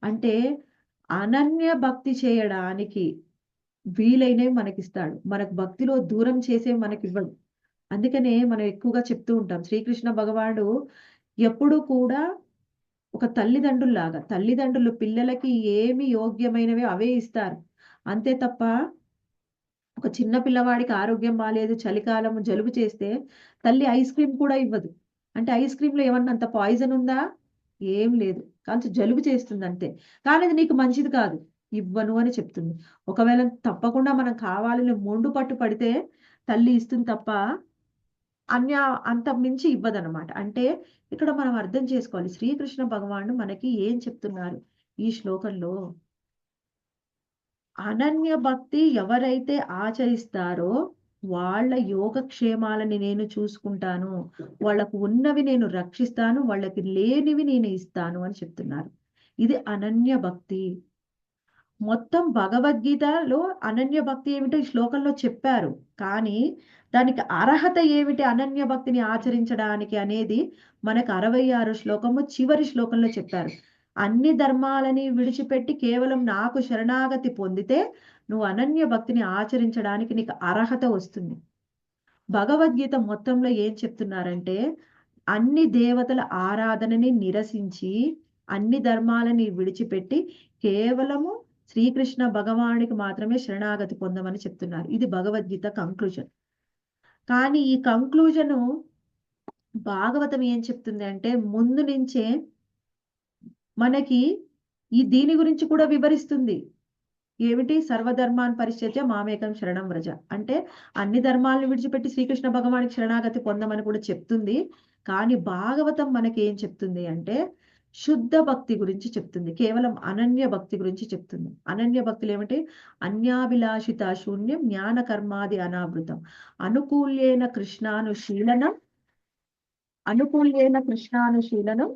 అంటే అనన్య భక్తి చేయడానికి వీలైనవి మనకిస్తాడు, మనకు భక్తిలో దూరం చేసేవి మనకి ఇవ్వడు. అందుకనే మనం ఎక్కువగా చెప్తూ ఉంటాం శ్రీకృష్ణ భగవానుడు ఎప్పుడూ కూడా ఒక తల్లిదండ్రుల్లాగా, తల్లిదండ్రులు పిల్లలకి ఏమి యోగ్యమైనవి అవే ఇస్తారు. అంతే తప్ప ఒక చిన్న పిల్లవాడికి ఆరోగ్యం బాలేదు, చలికాలం జలుబు చేస్తే తల్లి ఐస్ క్రీమ్ కూడా ఇవ్వదు. అంటే ఐస్ క్రీమ్‌లో ఏమన్నా అంత పాయిజన్ ఉందా? ఏం లేదు. కాకపోతే జలుబు చేస్తుంది అంతే. కానీ అది నీకు మంచిది కాదు, ఇవ్వను అని చెప్తుంది. ఒకవేళ తప్పకుండా మనం కావాలని మొండు పట్టు పడితే తల్లి ఇస్తుంది తప్ప అంతకు మించి ఇవ్వదనమాట. అంటే ఇక్కడ మనం అర్థం చేసుకోవాలి శ్రీకృష్ణ భగవానుడు మనకి ఏం చెప్తున్నారు ఈ శ్లోకంలో. అనన్య భక్తి ఎవరైతే ఆచరిస్తారో వాళ్ళ యోగక్షేమాలని నేను చూసుకుంటాను, వాళ్ళకు ఉన్నవి నేను రక్షిస్తాను, వాళ్ళకి లేనివి నేను ఇస్తాను అని చెప్తున్నారు. ఇది అనన్య భక్తి. మొత్తం భగవద్గీతలో అనన్య భక్తి ఏమిటో ఈ శ్లోకంలో చెప్పారు. కానీ దానికి అర్హత ఏమిటి అనన్య భక్తిని ఆచరించడానికి అనేది మనకు 66 శ్లోకము చివరి శ్లోకంలో చెప్పారు. అన్ని ధర్మాలని విడిచిపెట్టి కేవలం నాకు శరణాగతి పొందితే నువ్వు అనన్య భక్తిని ఆచరించడానికి నీకు అర్హత వస్తుంది. భగవద్గీత మొత్తంలో ఏం చెప్తున్నారంటే అన్ని దేవతల ఆరాధనని నిరసించి అన్ని ధర్మాలని విడిచిపెట్టి కేవలము శ్రీకృష్ణ భగవానుడికి మాత్రమే శరణాగతి పొందమని చెప్తున్నారు. ఇది భగవద్గీత కంక్లూజన్. కానీ ఈ కంక్లూజను భాగవతం ఏం చెప్తుంది అంటే ముందు నుంచే మనకి దీని గురించి కూడా వివరిస్తుంది. ఏమిటి? సర్వధర్మాన్ పరిత్యజ్య మామేకం శరణం వ్రజ. అంటే అన్ని ధర్మాలను విడిచిపెట్టి శ్రీకృష్ణ భగవానికి శరణాగతి పొందమని కూడా చెప్తుంది. కానీ భాగవతం మనకి ఏం చెప్తుంది అంటే శుద్ధ భక్తి గురించి చెప్తుంది, కేవలం అనన్య భక్తి గురించి చెప్తుంది. అనన్య భక్తులు ఏమిటి? అన్యాభిలాషిత శూన్యం జ్ఞాన కర్మాది అనావృతం అనుకూల్యేన కృష్ణానుశీలనం, అనుకూల్యేన కృష్ణానుశీలనం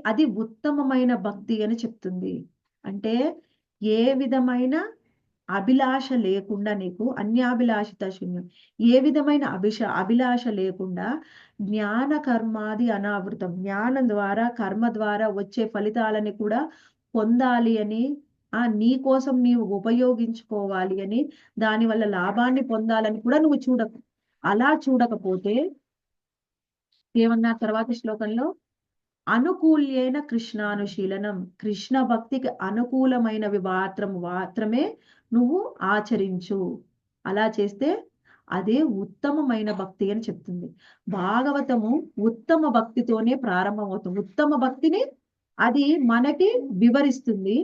అది ఉత్తమమైన భక్తి అని చెప్తుంది. అంటే ఏ విధమైన అభిలాష లేకుండా, నీకు అన్యాభిలాషిత శూన్యం, ఏ విధమైన అభిలాష లేకుండా జ్ఞాన కర్మాది అనావృతం, జ్ఞానం ద్వారా కర్మ ద్వారా వచ్చే ఫలితాలని కూడా పొందాలి అని, నీ కోసం నీవు ఉపయోగించుకోవాలి అని, దానివల్ల లాభాన్ని పొందాలని కూడా నువ్వు చూడకు. అలా చూడకపోతే ఏమన్నా తర్వాత శ్లోకంలో అనుకూల్యేన కృష్ణానుశీలనం, కృష్ణ భక్తికి అనుకూలమైనవి మాత్రమే నువ్వు ఆచరించు. అలా చేస్తే అదే ఉత్తమమైన భక్తి అని చెప్తుంది. భాగవతము ఉత్తమ భక్తితోనే ప్రారంభమవుతుంది. ఉత్తమ భక్తిని అది మనకి వివరిస్తుంది.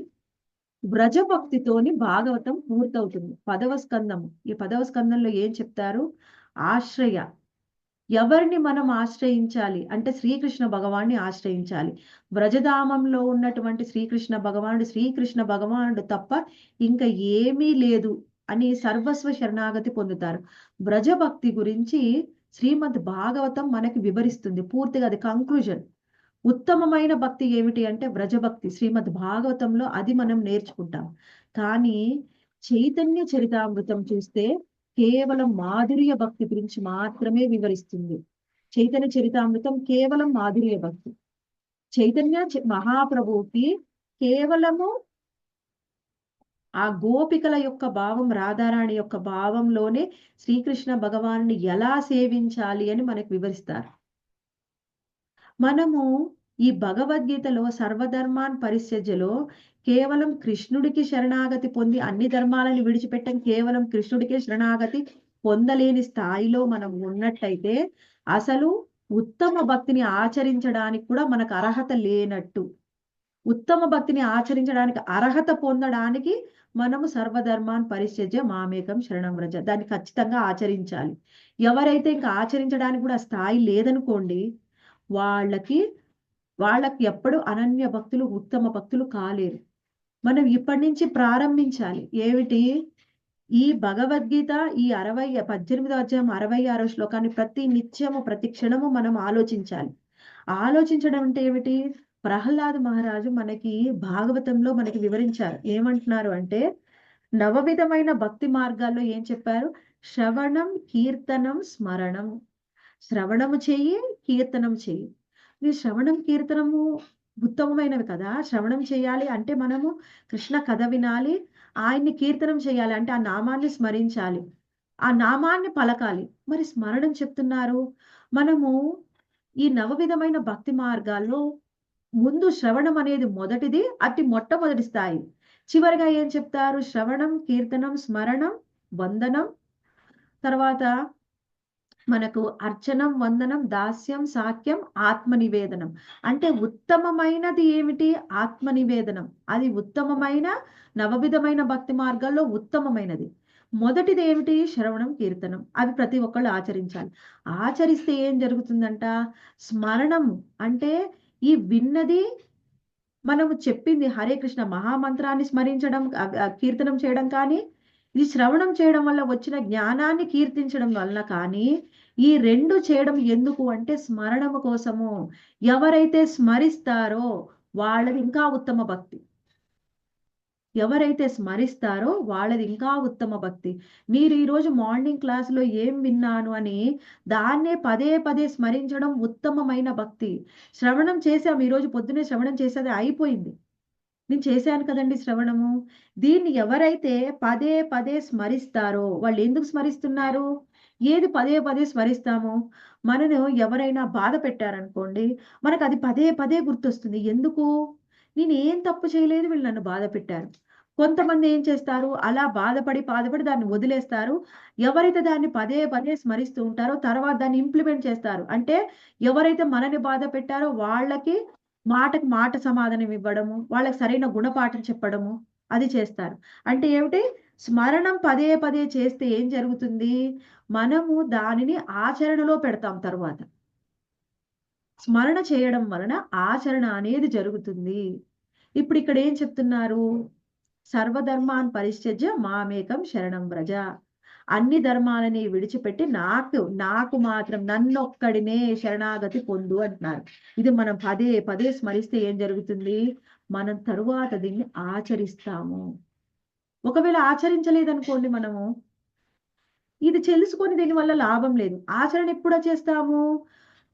వ్రజభక్తితోని భాగవతం పూర్తవుతుంది. 10వ స్కందము. ఈ 10వ స్కందంలో ఏం చెప్తారు? ఆశ్రయ. ఎవరిని మనం ఆశ్రయించాలి అంటే శ్రీకృష్ణ భగవాన్ని ఆశ్రయించాలి. వ్రజధామంలో ఉన్నటువంటి శ్రీకృష్ణ భగవానుడు తప్ప ఇంకా ఏమీ లేదు అని సర్వస్వ శరణాగతి పొందుతారు. వ్రజభక్తి గురించి శ్రీమద్ భాగవతం మనకి వివరిస్తుంది పూర్తిగా. అది కంక్లూజన్. ఉత్తమమైన భక్తి ఏమిటి అంటే వ్రజభక్తి. శ్రీమద్ భాగవతంలో అది మనం నేర్చుకుంటాం. కానీ చైతన్య చరితామృతం చూస్తే కేవలం మాధుర్య భక్తి గురించి మాత్రమే వివరిస్తుంది. చైతన్య చరితామృతం కేవలం మాధుర్య భక్తి. మహాప్రభువుకి కేవలము ఆ గోపికల యొక్క భావం, రాధారాణి యొక్క భావంలోనే శ్రీకృష్ణ భగవాన్ని ఎలా సేవించాలి అని మనకు వివరిస్తారు. మనము ఈ భగవద్గీతలో సర్వధర్మాన్ పరిత్యజ్యలో కేవలం కృష్ణుడికి శరణాగతి పొంది అన్ని ధర్మాలను విడిచిపెట్టం, కేవలం కృష్ణుడికే శరణాగతి పొందలేని స్థాయిలో మనం ఉన్నట్టయితే అసలు ఉత్తమ భక్తిని ఆచరించడానికి కూడా మనకు అర్హత లేనట్టు. ఉత్తమ భక్తిని ఆచరించడానికి అర్హత పొందడానికి మనము సర్వధర్మాన్ పరిత్యజ్య మామేకం శరణం వ్రజ, దాన్ని ఖచ్చితంగా ఆచరించాలి. ఎవరైతే ఇంకా ఆచరించడానికి కూడా స్థాయి లేదనుకోండి, వాళ్ళకి ఎప్పుడు అనన్య భక్తులు, ఉత్తమ భక్తులు కాలేరు. మనం ఇప్పటి నుంచి ప్రారంభించాలి. ఏమిటి? ఈ భగవద్గీత ఈ 18వ అధ్యాయం 66వ శ్లోకాన్ని ప్రతి నిత్యము ప్రతి క్షణము మనం ఆలోచించాలి. ఆలోచించడం అంటే ఏమిటి? ప్రహ్లాద మహారాజు మనకి భాగవతంలో మనకి వివరించారు. ఏమంటున్నారు అంటే, నవవిధమైన భక్తి మార్గాల్లో ఏం చెప్పారు? శ్రవణం, కీర్తనం, స్మరణం. శ్రవణము చెయ్యి, కీర్తనం చెయ్యి. ఈ శ్రవణం కీర్తనము ఉత్తమమైనవి కదా. శ్రవణం చేయాలి అంటే మనము కృష్ణ కథ వినాలి, ఆయన్ని కీర్తనం చేయాలి అంటే ఆ నామాన్ని స్మరించాలి, ఆ నామాన్ని పలకాలి. మరి స్మరణం చెప్తున్నారు. మనము ఈ నవవిధమైన భక్తి మార్గాల్లో ముందు శ్రవణం అనేది మొదటిది, మొట్టమొదటి స్థాయి. చివరిగా ఏం చెప్తారు? శ్రవణం, కీర్తనం, స్మరణం, వందనం, తర్వాత మనకు అర్చనం, వందనం, దాస్యం, సాఖ్యం, ఆత్మ నివేదనం. అంటే ఉత్తమమైనది ఏమిటి? ఆత్మ నివేదనం. అది ఉత్తమమైన నవవిధమైన భక్తి మార్గాల్లో ఉత్తమమైనది. మొదటిది ఏమిటి? శ్రవణం, కీర్తనం. అవి ప్రతి ఒక్కళ్ళు ఆచరించాలి. ఆచరిస్తే ఏం జరుగుతుందంట? స్మరణం అంటే ఈ విన్నది, మనము చెప్పింది హరే కృష్ణ మహామంత్రాన్ని స్మరించడం, కీర్తనం చేయడం కానీ, ఈ శ్రవణం చేయడం వల్ల వచ్చిన జ్ఞానాన్ని కీర్తించడం వల్ల కానీ, ఈ రెండు చేయడం ఎందుకు అంటే స్మరణము కోసము. ఎవరైతే స్మరిస్తారో వాళ్ళది ఇంకా ఉత్తమ భక్తి. ఎవరైతే స్మరిస్తారో వాళ్ళది ఇంకా ఉత్తమ భక్తి. మీరు ఈరోజు మార్నింగ్ క్లాసులో ఏం విన్నాను అని దాన్నే పదే పదే స్మరించడం ఉత్తమమైన భక్తి. శ్రవణం చేసాం, ఈరోజు పొద్దునే శ్రవణం చేసేది అయిపోయింది, నేను చేశాను కదండి శ్రవణము. దీన్ని ఎవరైతే పదే పదే స్మరిస్తారో వాళ్ళు ఎందుకు స్మరిస్తున్నారు? ఏది పదే పదే స్మరిస్తామో? మనను ఎవరైనా బాధ పెట్టారనుకోండి, మనకు అది పదే పదే గుర్తొస్తుంది. ఎందుకు? నేను ఏం తప్పు చేయలేదు, వీళ్ళు నన్ను బాధ పెట్టారు. కొంతమంది ఏం చేస్తారు? అలా బాధపడి దాన్ని వదిలేస్తారు. ఎవరైతే దాన్ని పదే పదే స్మరిస్తూ ఉంటారో తర్వాత దాన్ని ఇంప్లిమెంట్ చేస్తారు. అంటే ఎవరైతే మనని బాధ పెట్టారో వాళ్ళకి మాటకు మాట సమాధానం ఇవ్వడము, వాళ్ళకి సరైన గుణపాఠం చెప్పడము అది చేస్తారు. అంటే ఏమిటి? స్మరణం పదే పదే చేస్తే ఏం జరుగుతుంది? మనము దానిని ఆచరణలో పెడతాం తరువాత. స్మరణ చేయడం వలన ఆచరణ అనేది జరుగుతుంది. ఇప్పుడు ఇక్కడ ఏం చెప్తున్నారు? సర్వధర్మాన్ పరిత్యజ్య మామేకం శరణం వ్రజ. అన్ని ధర్మాలని విడిచిపెట్టి నాకు మాత్రం నన్నొక్కడినే శరణాగతి పొందు అంటున్నారు. ఇది మనం పదే పదే స్మరిస్తే ఏం జరుగుతుంది? మనం తరువాత దీన్ని ఆచరిస్తాము. ఒకవేళ ఆచరించలేదనుకోండి, మనము ఇది తెలుసుకొని దీని వల్ల లాభం లేదు. ఆచరణ ఎప్పుడు చేస్తాము?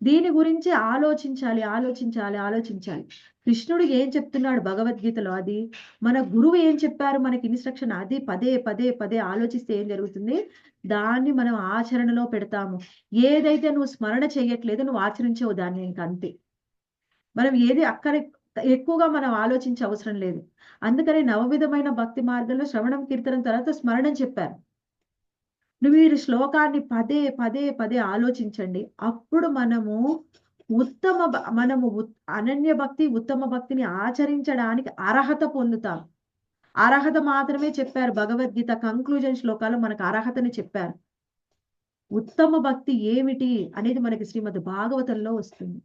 దీని గురించి ఆలోచించాలి. కృష్ణుడు ఏం చెప్తున్నాడు భగవద్గీతలో, అది మన గురువు ఏం చెప్పారు మనకి ఇన్స్ట్రక్షన్, అది పదే పదే పదే ఆలోచిస్తే ఏం జరుగుతుంది? దాన్ని మనం ఆచరణలో పెడతాము. ఏదైతే నువ్వు స్మరణ చేయట్లేదో నువ్వు ఆచరించవు దాన్ని, ఇంకంతే. మనం ఏది అక్కడ ఎక్కువగా మనం ఆలోచించే అవసరం లేదు. అందుకనే నవవిధమైన భక్తి మార్గంలో శ్రవణం, కీర్తనం తర్వాత స్మరణం చెప్పారు. నువ్వు ఈ శ్లోకాన్ని పదే పదే పదే ఆలోచించండి. అప్పుడు మనము అనన్య భక్తి, ఉత్తమ భక్తిని ఆచరించడానికి అర్హత పొందుతాం. అర్హత మాత్రమే చెప్పారు. భగవద్గీత కంక్లూజన్ శ్లోకాలు మనకు అర్హతని చెప్పారు. ఉత్తమ భక్తి ఏమిటి అనేది మనకి శ్రీమద్ భాగవతంలో వస్తుంది.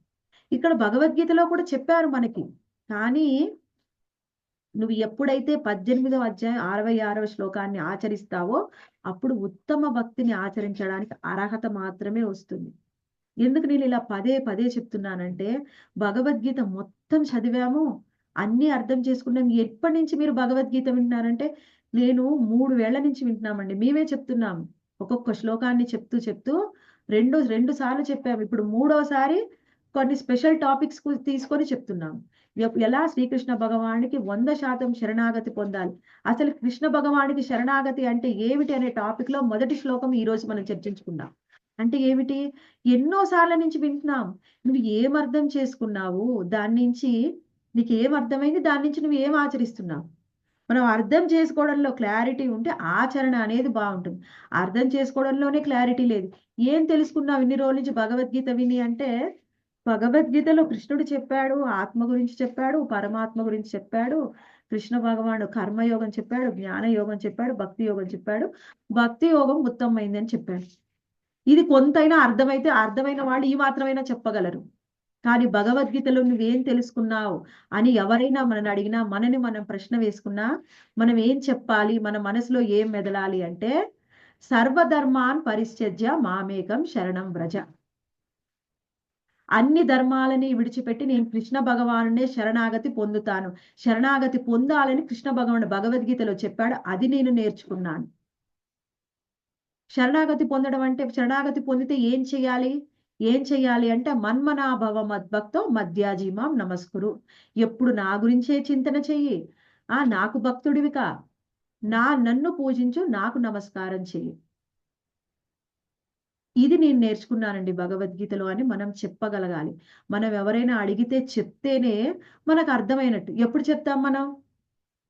ఇక్కడ భగవద్గీతలో కూడా చెప్పారు మనకి. కానీ నువ్వు ఎప్పుడైతే 18వ అధ్యాయం 66వ శ్లోకాన్ని ఆచరిస్తావో అప్పుడు ఉత్తమ భక్తిని ఆచరించడానికి అర్హత మాత్రమే వస్తుంది. ఎందుకు నేను ఇలా పదే పదే చెప్తున్నానంటే, భగవద్గీత మొత్తం చదివాము, అన్నీ అర్థం చేసుకున్నాం. ఎప్పటి నుంచి మీరు భగవద్గీత వింటున్నారంటే, నేను 3 వేళ్ల నుంచి వింటున్నామండి. మేమే చెప్తున్నాము. ఒక్కొక్క శ్లోకాన్ని చెప్తూ చెప్తూ రెండు రెండు సార్లు చెప్పాము. ఇప్పుడు మూడోసారి కొన్ని స్పెషల్ టాపిక్స్ తీసుకొని చెప్తున్నాము. ఎలా శ్రీకృష్ణ భగవానుడికి 100% శరణాగతి పొందాలి. అసలు కృష్ణ భగవానుడికి శరణాగతి అంటే ఏమిటి అనే టాపిక్ లో మొదటి శ్లోకం ఈ రోజు మనం చర్చించుకుందాం. అంటే ఏమిటి? ఎన్నో సార్ల నుంచి వింటున్నాం. నువ్వు ఏం అర్థం చేసుకున్నావు? దాని నుంచి నీకేం అర్థమైంది? దాని నుంచి నువ్వు ఏం ఆచరిస్తున్నావు? మనం అర్థం చేసుకోవడంలో క్లారిటీ ఉంటే ఆచరణ అనేది బాగుంటుంది. అర్థం చేసుకోవడంలోనే క్లారిటీ లేదు. ఏం తెలుసుకున్నావు ఇన్ని రోజుల నుంచి భగవద్గీత విని అంటే, భగవద్గీతలో కృష్ణుడు చెప్పాడు, ఆత్మ గురించి చెప్పాడు, పరమాత్మ గురించి చెప్పాడు, కృష్ణ భగవానుడు కర్మయోగం చెప్పాడు, జ్ఞాన యోగం చెప్పాడు, భక్తి యోగం చెప్పాడు, భక్తి యోగం ఉత్తమమైంది అని చెప్పాడు. ఇది కొంతైనా అర్థమైతే అర్థమైన వాళ్ళు ఈ మాత్రమైనా చెప్పగలరు. కానీ భగవద్గీతలో నువ్వేం తెలుసుకున్నావు అని ఎవరైనా మనని అడిగినా, మనని మనం ప్రశ్న వేసుకున్నా, మనం ఏం చెప్పాలి, మన మనసులో ఏం మెదలాలి అంటే, సర్వధర్మాన్ పరిత్యజ్య మామేకం శరణం వ్రజ. అన్ని ధర్మాలని విడిచిపెట్టి నేను కృష్ణ భగవానునే శరణాగతి పొందుతాను. శరణాగతి పొందాలని కృష్ణ భగవానుడు భగవద్గీతలో చెప్పాడు. అది నేను నేర్చుకున్నాను. శరణాగతి పొందడం అంటే, శరణాగతి పొందితే ఏం చేయాలి? ఏం చెయ్యాలి అంటే, మన్మనాభవ మద్భక్తో మధ్యాజీమాం నమస్కురు. ఎప్పుడు నా గురించే చింతన చెయ్యి. నాకు భక్తుడివికా, నన్ను పూజించు, నాకు నమస్కారం చెయ్యి. ఇది నేను నేర్చుకున్నానండి భగవద్గీతలో అని మనం చెప్పగలగాలి. మనం ఎవరైనా అడిగితే చెప్తేనే మనకు అర్థమైనట్టు. ఎప్పుడు చెప్తాం మనం?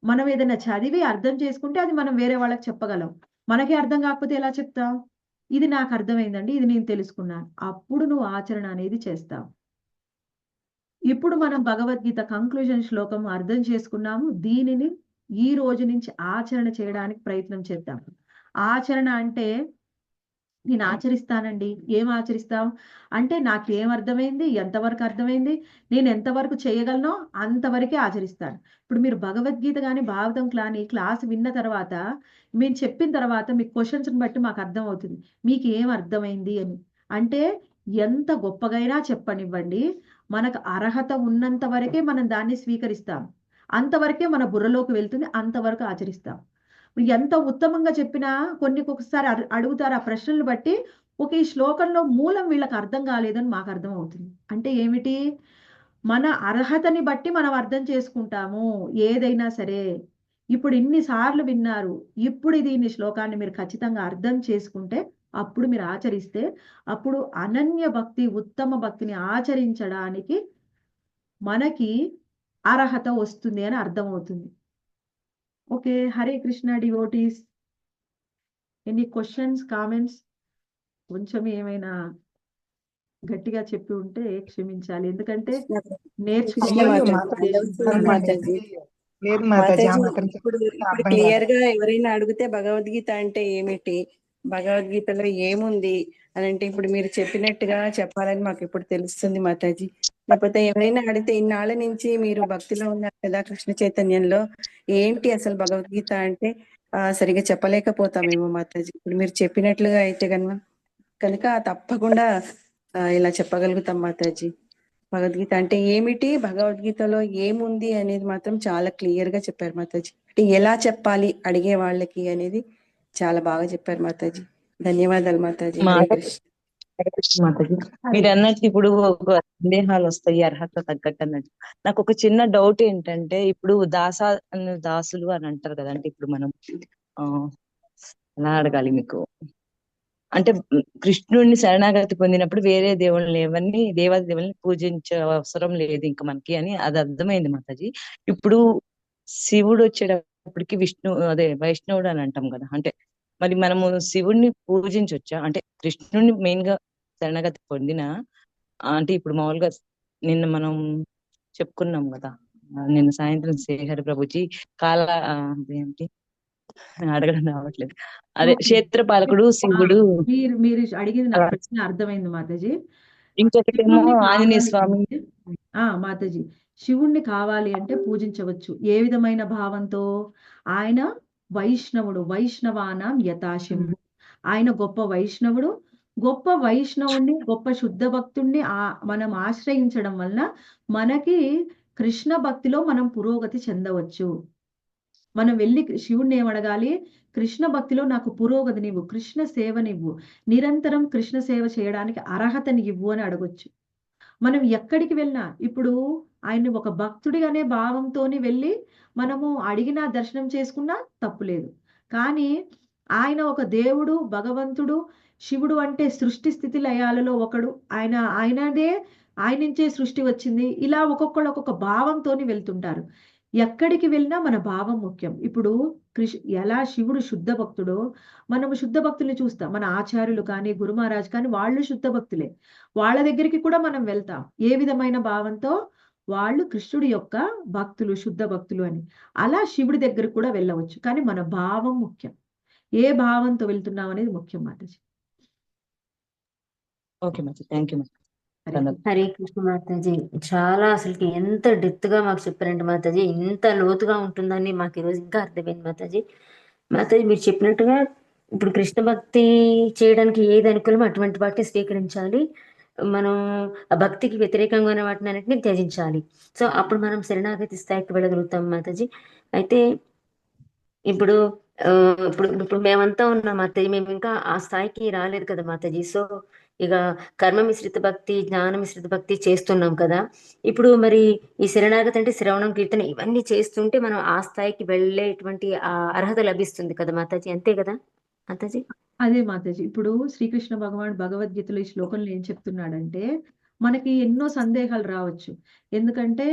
మనం ఏదైనా చదివి అర్థం చేసుకుంటే అది మనం వేరే వాళ్ళకి చెప్పగలం. మనకే అర్థం కాకపోతే ఎలా చెప్తాం? ఇది నాకు అర్థమైందండి, ఇది నేను తెలుసుకున్నాను. అప్పుడు నువ్వు ఆచరణ అనేది చేస్తావు. ఇప్పుడు మనం భగవద్గీత కంక్లూజన్ శ్లోకం అర్థం చేసుకున్నాము. దీనిని ఈ రోజు నుంచి ఆచరణ చేయడానికి ప్రయత్నం చేద్దాం. ఆచరణ అంటే, నేను ఆచరిస్తానండి. ఏం ఆచరిస్తావు అంటే, నాకేం అర్థమైంది, ఎంతవరకు అర్థమైంది, నేను ఎంతవరకు చేయగలనో అంతవరకే ఆచరిస్తాను. ఇప్పుడు మీరు భగవద్గీత కానీ భాగవతం కానీ క్లాస్ విన్న తర్వాత, మేము చెప్పిన తర్వాత మీకు క్వశ్చన్స్ని బట్టి మాకు అర్థం అవుతుంది మీకు ఏం అర్థమైంది అని. అంటే ఎంత గొప్పగైనా చెప్పనివ్వండి, మనకు అర్హత ఉన్నంత వరకే మనం దాన్ని స్వీకరిస్తాం. అంతవరకే మన బుర్రలోకి వెళ్తుంది, అంతవరకు ఆచరిస్తాం. ఎంత ఉత్తమంగా చెప్పినా ఒకసారి అడుగుతారు ఆ ప్రశ్నలు బట్టి, ఈ శ్లోకంలో మూలం వీళ్ళకి అర్థం కాలేదని మాకు అర్థం అవుతుంది. అంటే ఏమిటి? మన అర్హతని బట్టి మనం అర్థం చేసుకుంటాము ఏదైనా సరే. ఇప్పుడు ఇన్ని సార్లు విన్నారు, ఇప్పుడు దీని శ్లోకాన్ని మీరు ఖచ్చితంగా అర్థం చేసుకుంటే, అప్పుడు మీరు ఆచరిస్తే, అప్పుడు అనన్య భక్తి, ఉత్తమ భక్తిని ఆచరించడానికి మనకి అర్హత వస్తుంది అని అర్థమవుతుంది. Okay, Hare Krishna devotees. Any questions, comments? కొంచెం ఏమైనా గట్టిగా చెప్పి ఉంటే క్షమించాలి, ఎందుకంటే ఇప్పుడు క్లియర్ గా ఎవరైనా అడిగితే భగవద్గీత అంటే ఏమిటి, భగవద్గీతలో ఏముంది అని అంటే, ఇప్పుడు మీరు చెప్పినట్టుగా చెప్పాలని మాకు ఇప్పుడు తెలుస్తుంది మాతాజీ. లేకపోతే ఎవరైనా అడిగితే, ఇన్నాళ్ళ నుంచి మీరు భక్తిలో ఉన్నారు కదా, కృష్ణ చైతన్యంలో, ఏంటి అసలు భగవద్గీత అంటే సరిగా చెప్పలేకపోతామేమో మాతాజీ. ఇప్పుడు మీరు చెప్పినట్లుగా అయితే కనుక తప్పకుండా ఇలా చెప్పగలుగుతాం మాతాజీ. భగవద్గీత అంటే ఏమిటి, భగవద్గీతలో ఏముంది అనేది మాత్రం చాలా క్లియర్ గా చెప్పారు మాతాజీ. అంటే ఎలా చెప్పాలి అడిగే వాళ్ళకి అనేది చాలా బాగా చెప్పారు మాతాజీ. ధన్యవాదాలు మాతాజీ. మాతాజీ, మీరు అన్నట్టు ఇప్పుడు ఒక సందేహాలు వస్తాయి అర్హత తగ్గట్టు అన్నట్టు. నాకు ఒక చిన్న డౌట్ ఏంటంటే, ఇప్పుడు దాసులు అని అంటారు కదా, అంటే ఇప్పుడు మనం ఎలా అడగాలి మీకు అంటే, కృష్ణుడిని శరణాగతి పొందినప్పుడు వేరే దేవుళ్ళని ఎవరిని దేవాది దేవుల్ని పూజించే అవసరం లేదు ఇంకా మనకి అని అది అర్థమైంది మాతాజీ. ఇప్పుడు శివుడు వచ్చేటప్పటికి వైష్ణవుడు అని అంటాం కదా, అంటే మరి మనము శివుడిని పూజించవచ్చా? అంటే కృష్ణుడిని మెయిన్ గా శరణాగతి పొందిన అంటే ఇప్పుడు మామూలుగా నిన్న మనం చెప్పుకున్నాం కదా, నిన్న సాయంత్రం శ్రీహరి ప్రభుజీ అదేంటి అడగడం రావట్లేదు. అదే ఓకే. క్షేత్రపాలకుడు ఆ, శివుడు. మీరు అడిగింది నాకు అలా. ప్రశ్న అర్థమైంది మాతాజీ. ఇంకొకటేమో శివుణ్ణి ఆంజనేయ కావాలి స్వామి. అంటే మాతాజీ, శివుణ్ణి కావాలి అంటే పూజించవచ్చు. ఏ విధమైన భావంతో? ఆయన వైష్ణవుడు, వైష్ణవానాం యథాశంభు. ఆయన గొప్ప వైష్ణవుడు. గొప్ప వైష్ణవుణ్ణి, గొప్ప శుద్ధ భక్తుణ్ణి మనం ఆశ్రయించడం వలన మనకి కృష్ణ భక్తిలో మనం పురోగతి చెందవచ్చు. మనం వెళ్ళి శివుణ్ణి ఏమడగాలి? కృష్ణ భక్తిలో నాకు పురోగతినివ్వు, కృష్ణ సేవనివ్వు, నిరంతరం కృష్ణ సేవ చేయడానికి అర్హతని ఇవ్వు అని అడగొచ్చు. మనం ఎక్కడికి వెళ్ళినా ఇప్పుడు ఆయన్ని ఒక భక్తుడిగానే భావంతోని వెళ్ళి మనము అడిగినా దర్శనం చేసుకున్నా తప్పులేదు. కానీ ఆయన ఒక దేవుడు, భగవంతుడు, శివుడు అంటే సృష్టి స్థితి లయాలలో ఒకడు. ఆయన నుంచే సృష్టి వచ్చింది. ఇలా ఒక్కొక్కళ్ళు ఒక్కొక్క భావంతోని వెళ్తుంటారు. ఎక్కడికి వెళ్ళినా మన భావం ముఖ్యం. ఇప్పుడు ఎలా శివుడు శుద్ధ భక్తుడో మనము శుద్ధ భక్తుల్ని చూస్తాం. మన ఆచార్యులు కానీ, గురు మహారాజ్ కానీ వాళ్ళు శుద్ధ భక్తులే. వాళ్ళ దగ్గరికి కూడా మనం వెళ్తాం. ఏ విధమైన భావంతో? వాళ్ళు కృష్ణుడి యొక్క భక్తులు, శుద్ధ భక్తులు అని. అలా శివుడి దగ్గరకు కూడా వెళ్ళవచ్చు. కానీ మన భావం ముఖ్యం. ఏ భావంతో వెళ్తున్నాం అనేది ముఖ్యం Mataji. Okay Mataji, thank you Mataji. Hare Krishna Mataji. చాలా అసలుకి ఎంత డెప్త్ గా మాకు చెప్పారండి మాతాజీ. ఇంత లోతుగా ఉంటుందని మాకు ఈరోజు ఇంకా అర్థమైంది మాతాజీ. మాతాజీ మీరు చెప్పినట్టుగా ఇప్పుడు కృష్ణ భక్తి చేయడానికి ఏది అనుకూలమో అటువంటి వాటిని స్వీకరించాలి. మనం ఆ భక్తికి వ్యతిరేకంగా ఉన్న వాటిని అన్నింటినీ త్యజించాలి. సో అప్పుడు మనం శరణాగతి స్థాయికి వెళ్ళగలుగుతాం మాతాజీ. అయితే ఇప్పుడు ఇప్పుడు మేమంతా ఉన్నాం మాతాజీ. మేము ఇంకా ఆ స్థాయికి రాలేదు కదా మాతాజీ. సో ఇక కర్మ మిశ్రిత భక్తి, జ్ఞాన మిశ్రిత భక్తి చేస్తున్నాం కదా. ఇప్పుడు మరి ఈ శరణాగతి అంటే శ్రవణం, కీర్తన ఇవన్నీ చేస్తుంటే మనం ఆ స్థాయికి వెళ్ళేటువంటి ఆ అర్హత లభిస్తుంది కదా మాతాజీ. అంతే కదా మాతాజీ? అదే మాతాజీ. ఇప్పుడు శ్రీకృష్ణ భగవాన్ భగవద్గీతలో ఈ శ్లోకంలో ఏం చెప్తున్నాడంటే, మనకి ఎన్నో సందేహాలు రావచ్చు. ఎందుకంటే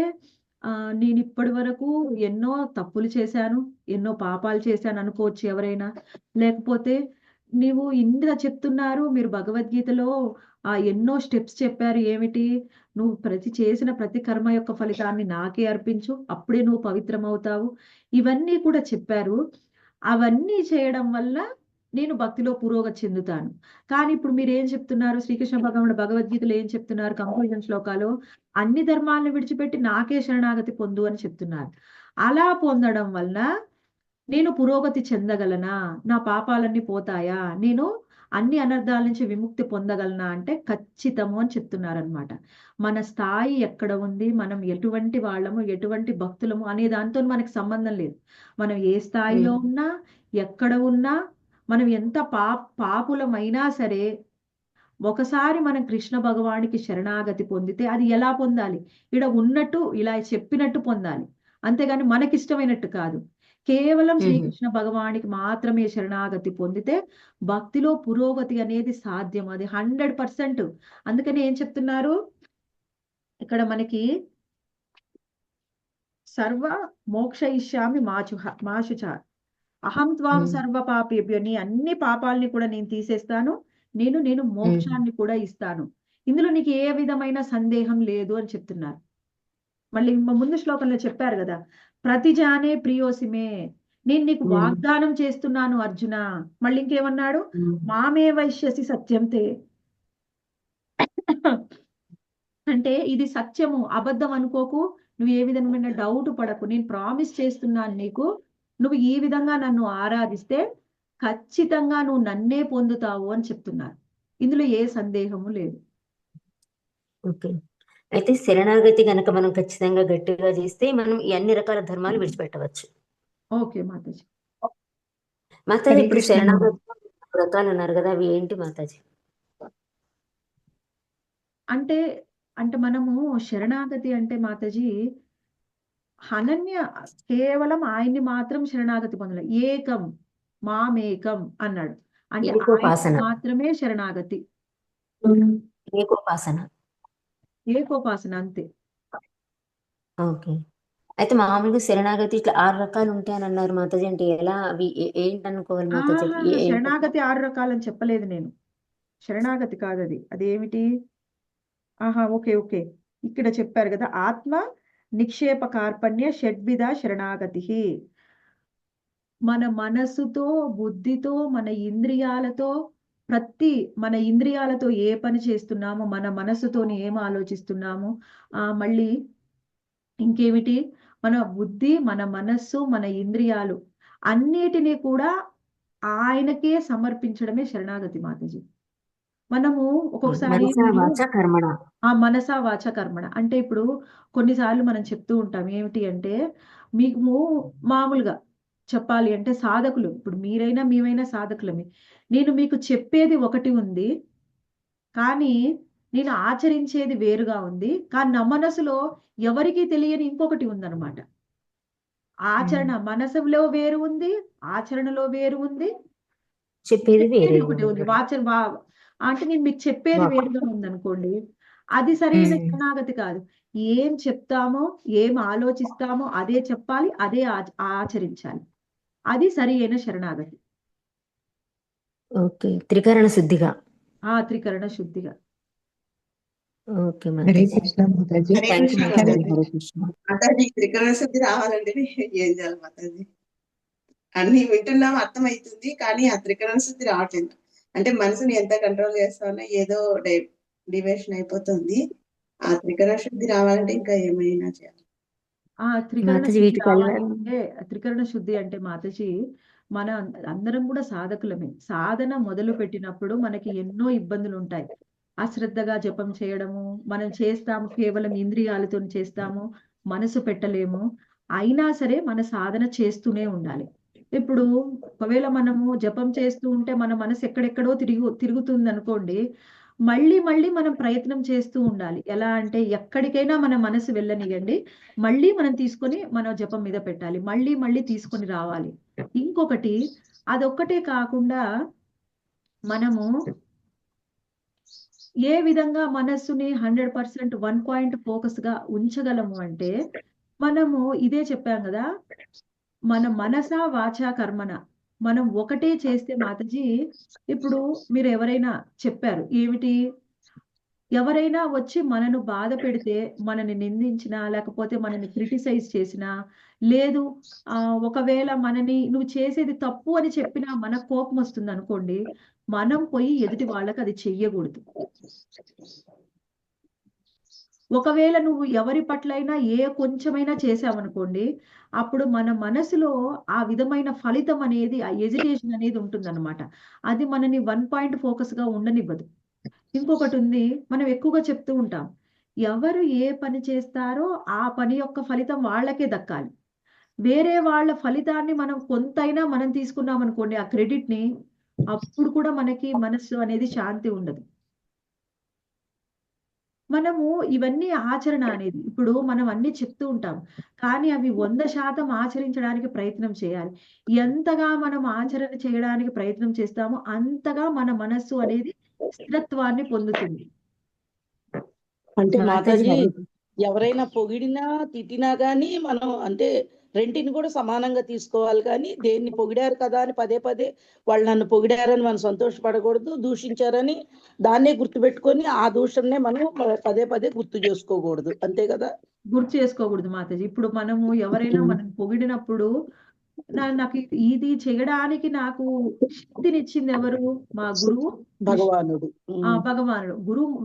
నేను ఇప్పటి వరకు ఎన్నో తప్పులు చేశాను, ఎన్నో పాపాలు చేశాను అనుకోవచ్చు ఎవరైనా. లేకపోతే నీవు ఇంత చెప్తున్నారు, మీరు భగవద్గీతలో ఎన్నో స్టెప్స్ చెప్పారు. ఏమిటి? నువ్వు చేసిన ప్రతి కర్మ యొక్క ఫలితాన్ని నాకే అర్పించు, అప్పుడే నువ్వు పవిత్రమవుతావు. ఇవన్నీ కూడా చెప్పారు. అవన్నీ చేయడం వల్ల నేను భక్తిలో పురోగతి చెందుతాను. కానీ ఇప్పుడు మీరు ఏం చెప్తున్నారు? శ్రీకృష్ణ భగవానుడు భగవద్గీతలో ఏం చెప్తున్నారు? కంక్లూజన్ శ్లోకాలు అన్ని ధర్మాలను విడిచిపెట్టి నాకే శరణాగతి పొందు అని చెప్తున్నారు. అలా పొందడం వలన నేను పురోగతి చెందగలనా? నా పాపాలన్నీ పోతాయా? నేను అన్ని అనర్థాల నుంచి విముక్తి పొందగలనా అంటే ఖచ్చితము అని చెప్తున్నారనమాట. మన స్థాయి ఎక్కడ ఉంది, మనం ఎటువంటి వాళ్ళము, ఎటువంటి భక్తులము అనే దాంతో మనకి సంబంధం లేదు. మనం ఏ స్థాయిలో ఉన్నా, ఎక్కడ ఉన్నా, మనం ఎంత పాపులమైనా సరే ఒకసారి మనం కృష్ణ భగవానికి శరణాగతి పొందితే అది ఎలా పొందాలి? ఇక్కడ ఉన్నట్టు ఇలా చెప్పినట్టు పొందాలి. అంతేగాని మనకిష్టమైనట్టు కాదు. కేవలం శ్రీకృష్ణ భగవానికి మాత్రమే శరణాగతి పొందితే భక్తిలో పురోగతి అనేది సాధ్యం. అది 100%. అందుకని ఏం చెప్తున్నారు ఇక్కడ మనకి? సర్వ మోక్షయిష్యామి మాశుచ అహం త్వాం సర్వ పాపేభ్యో. నీ అన్ని పాపాలని కూడా నేను తీసేస్తాను, నేను మోక్షాన్ని కూడా ఇస్తాను. ఇందులో నీకు ఏ విధమైన సందేహం లేదు అని చెప్తున్నారు. మళ్ళీ ముందు శ్లోకంలో చెప్పారు కదా, ప్రతిజానే ప్రియోసిమే, నేను నీకు వాగ్దానం చేస్తున్నాను అర్జున. మళ్ళీ ఇంకేమన్నాడు? మామే వైశ్యసి సత్యంతే. అంటే ఇది సత్యము, అబద్ధం అనుకోకు, నువ్వు ఏ విధమైన డౌట్ పడకు, నేను ప్రామిస్ చేస్తున్నాను నీకు, నువ్వు ఈ విధంగా నన్ను ఆరాధిస్తే ఖచ్చితంగా నువ్వు నన్నే పొందుతావు అని చెప్తున్నారు. ఇందులో ఏ సందేహము లేదు. ఓకే. అయితే శరణాగతి గనక మనం ఖచ్చితంగా గట్టిగా చేస్తే మనం ఈ అన్ని రకాల ధర్మాలు విడిచిపెట్టవచ్చు. ఓకే మాతాజీ. మాతాజీ ఇప్పుడు శరణాగతి వ్రతాలు ఉన్నారు కదా, అవి ఏంటి మాతాజీ? అంటే మనము శరణాగతి అంటే మాతాజీ అనన్య, కేవలం ఆయన్ని మాత్రం శరణాగతి పొందలే. ఏకం మామేకం అన్నాడు. అంటే ఏకోపాసన. ఆయనకి మాత్రమే శరణాగతి. ఏకోపాసన. ఏకోపాసన అంతే. ఓకే. అయితే మామూలుగా శరణాగతి ఇట్లా 6 రకాలు ఉంటాయని అన్నారు మాతాజీ. అంటే ఎలా అవి ఏంటనుకోవాలి మాతాజీ? శరణాగతి 6 రకాలని చెప్పలేదు నేను. శరణాగతి కాదు అది. అదేమిటి? ఓకే. ఇక్కడ చెప్పారు కదా, ఆత్మ నిక్షేప కార్పణ్య షడ్విధ శరణాగతి. మన మనసుతో, బుద్ధితో, మన ఇంద్రియాలతో, మన ఇంద్రియాలతో ఏ పని చేస్తున్నామో, మన మనసుతోని ఏం ఆలోచిస్తున్నామో, మళ్ళీ ఇంకేమిటి, మన బుద్ధి, మన మనస్సు, మన ఇంద్రియాలు అన్నిటినీ కూడా ఆయనకే సమర్పించడమే శరణాగతి మాతాజీ. మనము ఒక్కొక్కసారి మనసా వాచ కర్మణ. మనసా వాచ కర్మణ అంటే ఇప్పుడు కొన్నిసార్లు మనం చెప్తూ ఉంటాం ఏమిటి అంటే, మీకు మామూలుగా చెప్పాలి అంటే సాధకులు, ఇప్పుడు మీరైనా మేమైనా సాధకులమే. నేను మీకు చెప్పేది ఒకటి ఉంది, కానీ నేను ఆచరించేది వేరుగా ఉంది. కానీ నా మనసులో ఎవరికీ తెలియని ఇంకొకటి ఉందన్నమాట. ఆచరణ మనసులో వేరు ఉంది, ఆచరణలో వేరు ఉంది, చెప్పేది వేరే ఒకటి ఉంది. అంటే నేను మీకు చెప్పేది వాక్. వేరుగా ఉందనుకోండి, అది సరైన శరణాగతి కాదు. ఏం చెప్తామో, ఏం ఆలోచిస్తామో అదే చెప్పాలి, అదే ఆచరించాలి. అది సరి అయిన శరణాగతి. ఓకే, త్రికరణ శుద్ధిగా. త్రికరణ శుద్ధిగా. Okay Hare Mataji. Krishna Mataji. Hare thank you Krishna Mataji. Mataji. Hare Krishna. Mataji త్రికరణ శుద్ధి రావాలంటే ఏం చేయాలి మాతాజీ? అన్ని వింటున్నాం, అర్థమవుతుంది, కానీ ఆ త్రికరణ శుద్ధి రావట్లేదు. అంటే మనసుని ఎంత కంట్రోల్ చేస్తామో ఏదో డివేషన్ అయిపోతుంది. ఆ త్రికరణ శుద్ధి రావాలంటే ఇంకా ఏమైనా చేయాలి? త్రికరణ మాతాజీ శుద్ధి వీటికి రావాలి వెళ్ళాలి. అంటే, త్రికరణ శుద్ధి అంటే మాతాజీ, మన అందరం కూడా సాధకులమే. సాధన మొదలు పెట్టినప్పుడు మనకి ఎన్నో ఇబ్బందులు ఉంటాయి. అశ్రద్ధగా జపం చేయడము, మనం చేస్తాము కేవలం ఇంద్రియాలతో చేస్తాము, మనసు పెట్టలేము. అయినా సరే మన సాధన చేస్తూనే ఉండాలి. ఇప్పుడు ఒకవేళ మనము జపం చేస్తూ ఉంటే మన మనసు ఎక్కడెక్కడో తిరుగుతుంది అనుకోండి, మళ్ళీ మళ్ళీ మనం ప్రయత్నం చేస్తూ ఉండాలి. ఎలా అంటే ఎక్కడికైనా మన మనసు వెళ్ళనియండి, మళ్ళీ మనం తీసుకొని మన జపం మీద పెట్టాలి, మళ్ళీ మళ్ళీ తీసుకొని రావాలి. ఇంకొకటి, అదొక్కటే కాకుండా మనము ఏ విధంగా మనస్సుని 100% 1 పాయింట్ ఫోకస్ గా ఉంచగలము అంటే, మనము ఇదే చెప్పాం కదా, మన మనస వాచ కర్మన మనం ఒకటే చేస్తే మాతాజీ, ఇప్పుడు మీరు ఎవరైనా చెప్పారు ఏమిటి, ఎవరైనా వచ్చి మనను బాధ పెడితే, మనని నిందించినా, లేకపోతే మనని క్రిటిసైజ్ చేసినా, లేదు ఒకవేళ మనని నువ్వు చేసేది తప్పు అని చెప్పినా మన కోపం వస్తుంది అనుకోండి, మనం పోయి ఎదుటి వాళ్ళకి అది చెయ్యకూడదు. ఒకవేళ నువ్వు ఎవరి పట్లైనా కొంచెమైనా చేసావనుకోండి, అప్పుడు మన మనసులో ఆ విధమైన ఫలితం అనేది, ఆ ఎజిటేషన్ అనేది ఉంటుందన్నమాట. అది మనని 1 పాయింట్ ఫోకస్ గా ఉండనివ్వదు. ఇంకొకటి ఉంది, మనం ఎక్కువగా చెప్తూ ఉంటాం, ఎవరు ఏ పని చేస్తారో ఆ పని యొక్క ఫలితం వాళ్ళకే దక్కాలి. వేరే వాళ్ళ ఫలితాన్ని మనం కొంతైనా మనం తీసుకున్నాం అనుకోండి, ఆ క్రెడిట్ ని, అప్పుడు కూడా మనకి మనస్సు అనేది శాంతి ఉండదు. మనము ఇవన్నీ ఆచరణ అనేది, ఇప్పుడు మనం అన్ని చెప్తూ ఉంటాం, కానీ అవి 100% ఆచరించడానికి ప్రయత్నం చేయాలి. ఎంతగా మనం ఆచరణ చేయడానికి ప్రయత్నం చేస్తామో అంతగా మన మనస్సు అనేది స్థిరత్వాన్ని పొందుతుంది. అంటే మాతాజీ మాతాజీ, హరే. ఎవరైనా పొగిడినా తిట్టినా గానీ మనం అంటే రెంటిని కూడా సమానంగా తీసుకోవాలి, కానీ దేన్ని పొగిడారు కదా అని పదే పదే వాళ్ళు నన్ను పొగిడారని మనం సంతోషపడకూడదు, దూషించారని దాన్నే గుర్తుపెట్టుకొని ఆ దూషణనే మనం పదే పదే గుర్తు చేసుకోకూడదు, అంతే కదా? గుర్తు చేసుకోకూడదు మాతాజీ. ఇప్పుడు మనము ఎవరైనా మనం పొగిడినప్పుడు, నాకు ఇది చేయడానికి నాకు శక్తినిచ్చింది ఎవరు, మా గురువు భగవానుడు. భగవానుడు.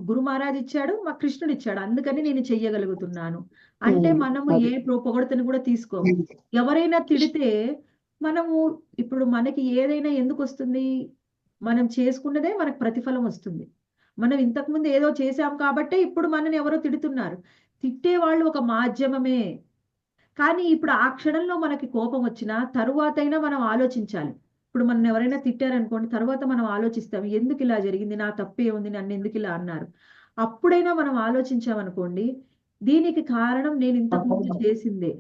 గురు మహారాజ్ ఇచ్చాడు, మా కృష్ణుడు ఇచ్చాడు, అందుకని నేను చెయ్యగలుగుతున్నాను అంటే మనము ఏ పొగడతను కూడా తీసుకోము. ఎవరైనా తిడితే మనము, ఇప్పుడు మనకి ఏదైనా ఎందుకు వస్తుంది, మనం చేసుకున్నదే మనకు ప్రతిఫలం వస్తుంది. మనం ఇంతకుముందు ఏదో చేశాం కాబట్టే ఇప్పుడు మనని ఎవరో తిడుతున్నారు. తిట్టే వాళ్ళు ఒక మాధ్యమమే, కానీ ఇప్పుడు ఆ క్షణంలో మనకి కోపం వచ్చినా తరువాతైనా మనం ఆలోచించాలి. ఇప్పుడు మనం ఎవరైనా తిట్టారనుకోండి, తర్వాత మనం ఆలోచిస్తాం, ఎందుకు ఇలా జరిగింది, నా తప్పే ఉంది, నన్ను ఎందుకు ఇలా అన్నారు. అప్పుడైనా మనం ఆలోచించామనుకోండి, దీనికి కారణం నేను ఇంతకు ముందు చేసిందే.